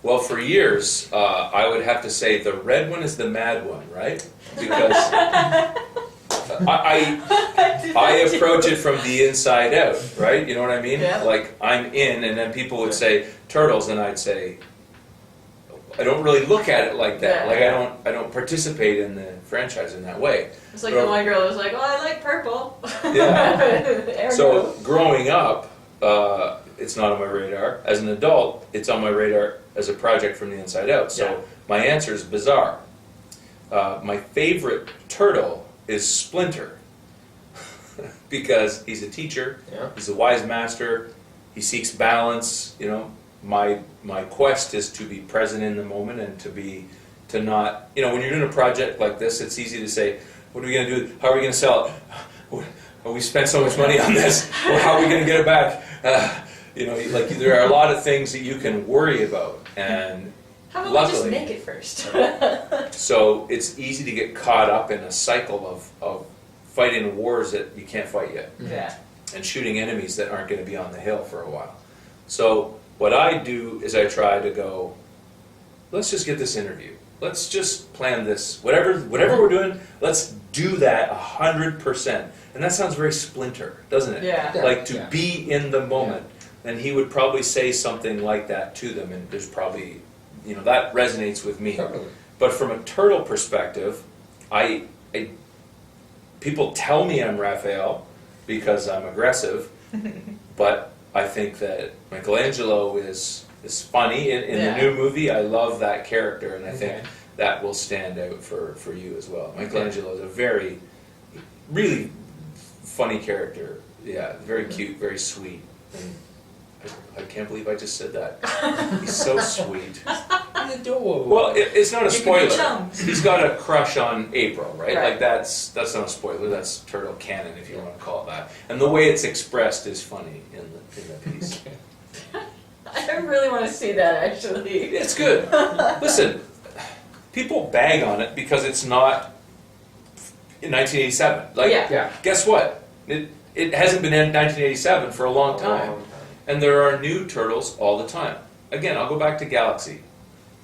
Well, for years, I would have to say the red one is the mad one, right? Because I approach it from the inside out, right? You know what I mean? Yeah. Like, I'm in, and then people would say, turtles, and I'd say, I don't really look at it like that. Yeah. Like, I don't participate in the franchise in that way. It's like the one girl was like, oh, I like purple. Yeah. So, growing up, it's not on my radar. As an adult, it's on my radar as a project from the inside out. So, Yeah. my answer is bizarre. My favorite turtle is Splinter. Because he's a teacher, Yeah. he's a wise master, he seeks balance, you know. My quest is to be present in the moment and to not, you know, when you're doing a project like this, it's easy to say, what are we going to do? How are we going to sell it? Oh, we spent so much money on this, or how are we going to get it back? You know, like there are a lot of things that you can worry about, and How about we just luckily- make it first? so it's easy to get caught up in a cycle of fighting wars that you can't fight yet, Yeah. and shooting enemies that aren't going to be on the hill for a while. So what I do is I try to go, let's just get this interview. Let's just plan this. Whatever we're doing, let's do that 100%. And that sounds very Splinter, doesn't it? Yeah. Like to Yeah. be in the moment. And he would probably say something like that to them, and there's probably, you know, that resonates with me. Totally. But from a turtle perspective, I people tell me I'm Raphael because I'm aggressive, but I think that Michelangelo is funny in Yeah. the new movie. I love that character, and I think Okay. that will stand out for you as well. Michelangelo is a very, really funny character. Yeah, very cute, very sweet. And I can't believe I just said that. He's so sweet. Well, it's not a You can be spoiler. chums. He's got a crush on April, right? Right. Like that's not a spoiler. That's turtle canon, if you want to call it that. And the way it's expressed is funny in the piece. I really want to see that, actually. It's good. Listen, people bag on it because it's not in 1987. Like, Yeah. Yeah. guess what? It hasn't been in 1987 for a long time. And there are new turtles all the time. Again, I'll go back to Galaxy,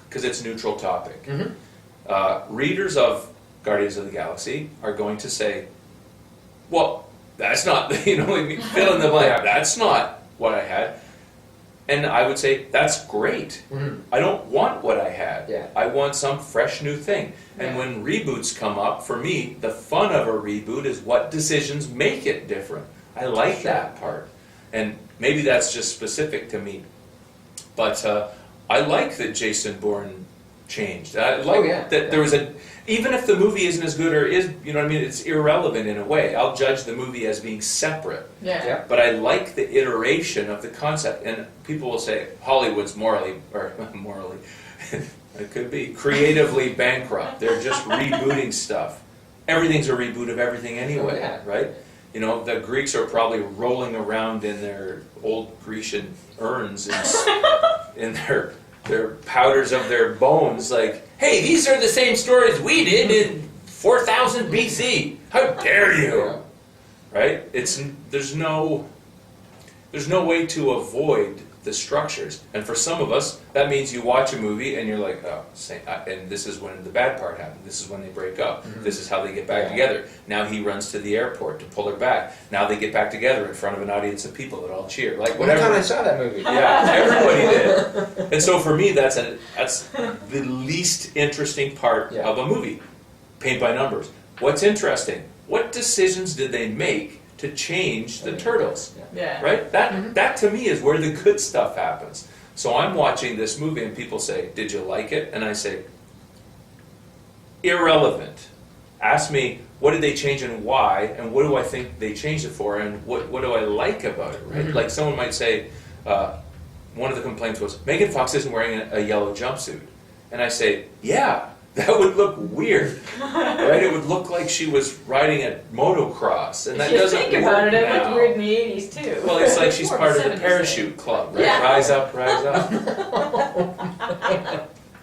because it's neutral topic. Mm-hmm. Readers of Guardians of the Galaxy are going to say, well, that's not, you know, fill in the blank, Yeah. that's not what I had. And I would say, that's great. Mm-hmm. I don't want what I had. Yeah. I want some fresh new thing. And Yeah. when reboots come up, for me, the fun of a reboot is what decisions make it different. I like that part. And maybe that's just specific to me. But I like that Jason Bourne changed. I like that there was even if the movie isn't as good or is, you know what I mean, it's irrelevant in a way. I'll judge the movie as being separate. Yeah. But I like the iteration of the concept. And people will say Hollywood's morally, it could be, creatively bankrupt. They're just rebooting stuff. Everything's a reboot of everything anyway, Yeah. right? You know, the Greeks are probably rolling around in their old Grecian urns in their powders of their bones like, hey, these are the same stories we did in 4000 BC. How dare you? Right? There's no way to avoid the structures. And for some of us, that means you watch a movie and you're like, oh, and this is when the bad part happened. This is when they break up. Mm-hmm. This is how they get back together. Now he runs to the airport to pull her back. Now they get back together in front of an audience of people that all cheer. Like One time whatever. I saw that movie. Yeah, everybody did. And so for me, that's the least interesting part Yeah. of a movie. Paint by numbers. What's interesting? What decisions did they make to change the turtles. Yeah. Right? That to me is where the good stuff happens. So I'm watching this movie and people say, did you like it? And I say, irrelevant. Ask me, what did they change and why? And what do I think they changed it for? And what do I like about it, right? Like someone might say, one of the complaints was, Megan Fox isn't wearing a yellow jumpsuit. And I say, yeah, that would look weird, right? It would look like she was riding a motocross, and that If you doesn't think work about it, it now. looked weird in the 80s too. Well, it's like she's Or part of the 70s parachute club, right? Yeah. Rise up, rise up.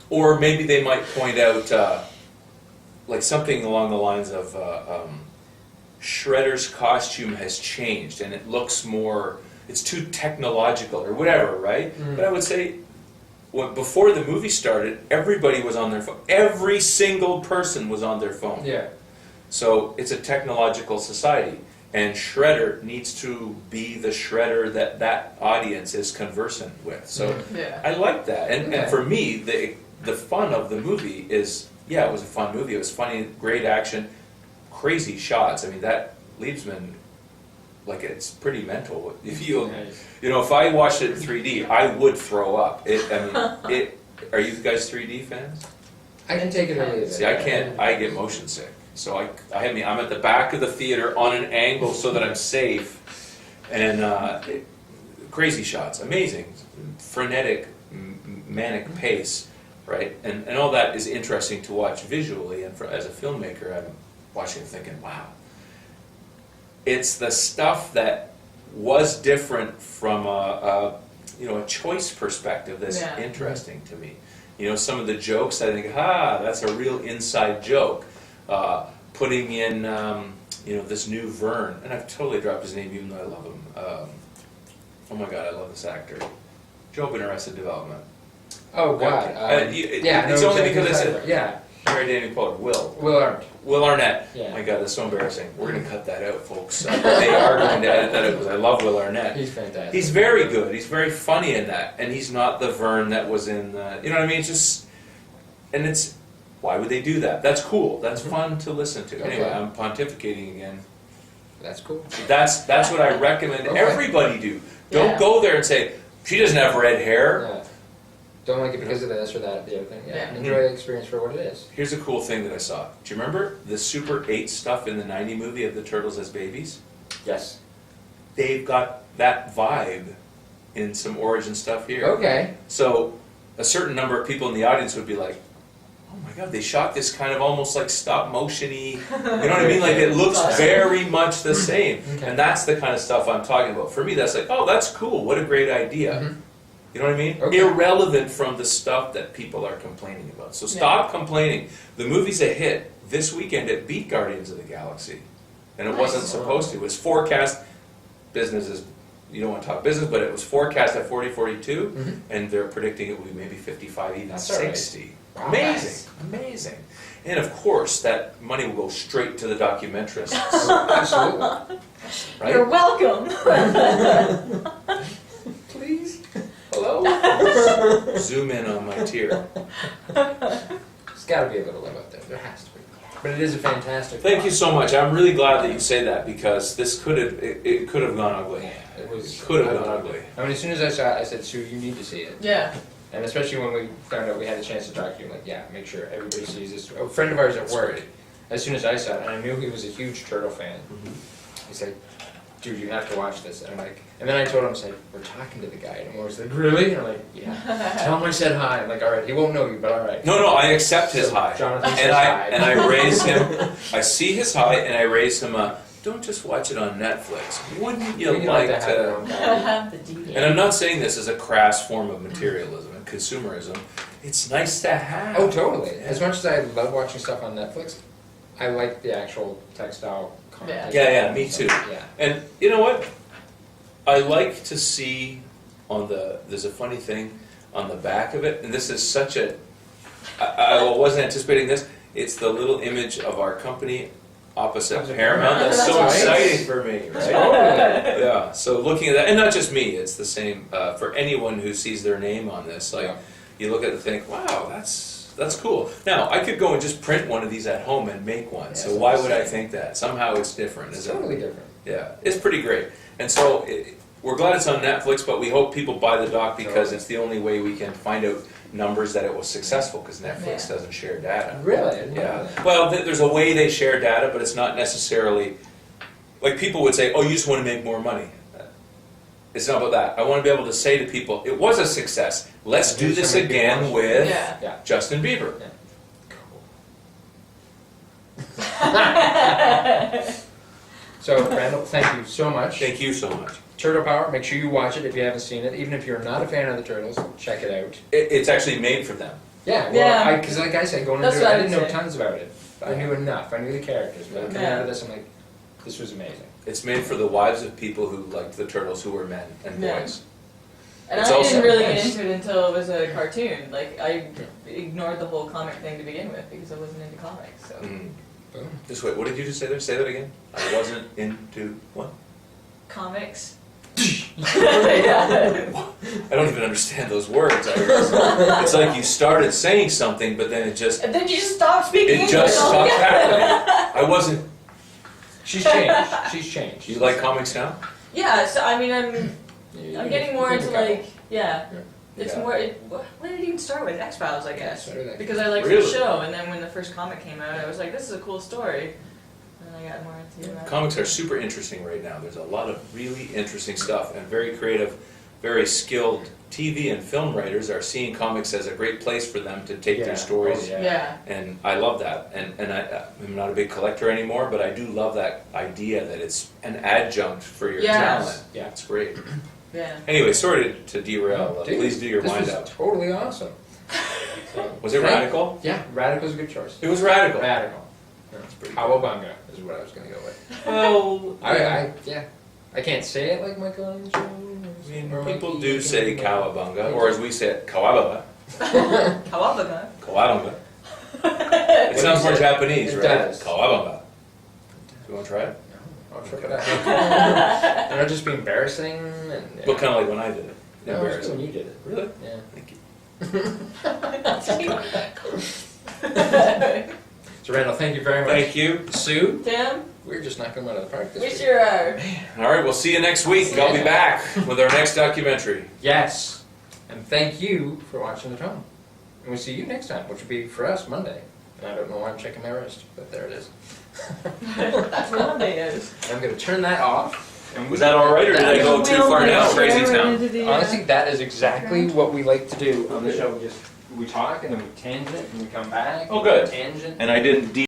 Or maybe they might point out, like something along the lines of Shredder's costume has changed, and it looks more, it's too technological, or whatever, right? But I would say, before the movie started, everybody was on their phone. Every single person was on their phone. Yeah. So it's a technological society, and Shredder needs to be the Shredder that that audience is conversant with. So Yeah. I like that, and Okay. for me, the fun of the movie is, yeah, it was a fun movie. It was funny, great action, crazy shots. I mean, that Liebsman, like, it's pretty mental. If you, you know, if I watched it in 3D, I would throw up. Are you guys 3D fans? I can take it or leave it. See, I can't. I get motion sick. So I'm at the back of the theater on an angle so that I'm safe, and crazy shots, amazing, frenetic, manic pace, right? And all that is interesting to watch visually. And as a filmmaker, I'm watching and thinking, wow. It's the stuff that was different from a choice perspective that's interesting to me. You know, some of the jokes, I think, that's a real inside joke. Putting in, this new Vern, and I've totally dropped his name even though I love him. Oh my God, I love this actor. Job in Arrested Development. Oh God. It's no, only exactly because I said, right. Yeah. Mary Danny Pollard, Will Arnett. Yeah. My God, that's so embarrassing. We're going to cut that out, folks. They are going to edit that out because I love Will Arnett. He's fantastic. He's very good. He's very funny in that, and he's not the Vern that was in the. You know what I mean? It's just, and it's. Why would they do that? That's cool. That's fun to listen to. Anyway, I'm pontificating again. That's cool. That's what I recommend everybody do. Don't go there and say she doesn't have red hair. Yeah. Don't like it because of this or that, the other thing. Yeah. Yeah. Enjoy the experience for what it is. Here's a cool thing that I saw. Do you remember the Super 8 stuff in the 90 movie of the Turtles as babies? Yes. They've got that vibe in some origin stuff here. Okay. So a certain number of people in the audience would be like, oh my God, they shot this kind of almost like stop motion-y, you know what I mean? Like it looks very much the same. Okay. And that's the kind of stuff I'm talking about. For me, that's like, oh, that's cool. What a great idea. You know what I mean? Okay. Irrelevant from the stuff that people are complaining about. So stop complaining. The movie's a hit. This weekend it beat Guardians of the Galaxy. And it wasn't supposed to. It was forecast, business is, you don't want to talk business, but it was forecast at 40-42, and they're predicting it will be maybe 55, even That's all right. 60. Wow. Amazing, amazing. And of course, that money will go straight to the documentarists. Absolutely. Right? You're welcome. Please. Hello? Zoom in on my tear. There's got to be a little love out there. There has to be. But it is a fantastic. Thank you so much. I'm really glad that you say that because this could have it could have gone ugly. It was. Could have gone ugly. I mean, as soon as I saw it, I said, "Sue, you need to see it." Yeah. And especially when we found out we had a chance to talk to you, like, yeah, make sure everybody sees this. A friend of ours at work, as soon as I saw it, and I knew he was a huge Turtle fan, he said, dude, you have to watch this. And I'm like, and then I told him, I said, we're talking to the guy. And he was like, really? And I'm like, yeah. Tell him I said hi. I'm like, all right, he won't know you, but all right. No, I accept his So high. Jonathan and says hi. And I raise him. I see his high, and I raise him a. Don't just watch it on Netflix. Wouldn't you We like have to? our own guy. Have the DVD. And I'm not saying this as a crass form of materialism and consumerism. It's nice to have. Oh, totally. As much as I love watching stuff on Netflix, I like the actual textile content. Yeah, me too. Yeah. And you know what? I like to see there's a funny thing on the back of it, and this is such a, I wasn't anticipating this, it's the little image of our company opposite Paramount. That's so That's right. exciting for me, right? Totally. Yeah, so looking at that, and not just me, it's the same for anyone who sees their name on this, like, Yeah. you look at it and think, wow, that's that's cool. Now, I could go and just print one of these at home and make one, Yeah, so that's why what would I'm I saying. think that? Somehow it's different, It's isn't it? totally different. Yeah, it's pretty great. And so, we're glad it's on Netflix, but we hope people buy the doc because Totally. it's the only way we can find out numbers that it was successful, because Netflix Yeah. doesn't share data. Really? I didn't know Yeah, that. well, there's a way they share data, but it's not necessarily, like people would say, oh, you just want to make more money. It's not about that. I want to be able to say to people, it was a success. Let's do Here's this how many people again watched it. with Yeah. Yeah. Justin Bieber. So, Randall, thank you so much. Thank you so much. Turtle Power, make sure you watch it if you haven't seen it. Even if you're not a fan of the Turtles, check it out. It's actually made for them. Yeah, well, Yeah. because like I said, going That's into it, what I I didn't would know say. tons about it. I knew enough. I knew the characters. But coming Yeah. out of this, I'm like, this was amazing. It's made for the wives of people who liked the Turtles, who were men and Yeah. boys. And It's I also didn't really nice. get into it until it was a cartoon. Like, I ignored the whole comic thing to begin with because I wasn't into comics. So Mm. Boom. Just wait, what did you just say there? Say that again. I wasn't into what? comics. Yeah. I don't even understand those words. It's like you started saying something, but then it just And then you just stop speaking it just stopped happening. I wasn't. She's changed. She's changed. Do you like comics now? Yeah. So I mean, I'm You getting more you into pick a couple. like yeah. It's Yeah. more. What did it even start with? X-Files, I guess. Started with Because I liked Really? the show, and then when the first comic came out, I was like, "This is a cool story," and I got more into it. Comics are super interesting right now. There's a lot of really interesting stuff, and very creative, very skilled TV and film writers are seeing comics as a great place for them to take Yeah. their stories. Oh, Yeah. And I love that. And I'm not a big collector anymore, but I do love that idea that it's an adjunct for your Yes. talent. Yeah. It's great. Yeah. Anyway, sorry to derail. Dude, Please do your this wind was up. totally awesome. So, Was it thank- radical? Yeah, Radical's a good choice. It was radical. Radical. That's pretty Cowabunga is what I was going to go with. Well, Yeah. I can't say it like Michelangelo. I mean, or people Mikey, do say but- cowabunga, or as we say it, kawababa. Kawabaga. Kawabunga. It sounds more Japanese, It right? does. Kawabunga. Do you want to try it? I'll try it out. And I'll just be embarrassing and. Yeah. Look kind of like when I did it. No, it was good when you did it. Really? Yeah. Thank you. So Randall, thank you very much. Thank you. Sue, Tim, we're just knocking them out of the park this we week. sure are. All right, we'll see you next week. I'll be back with our next documentary. Yes. And thank you for watching at home. And we'll see you next time, which will be for us Monday. And I don't know why I'm checking my wrist, but there it is. That's what Monday is. I'm going to turn that off. And Was that all right, or did I go too far down crazy town? Honestly, that is exactly what we like to do on the show. We talk and then we tangent and we come back. Oh, good. Tangent. And I didn't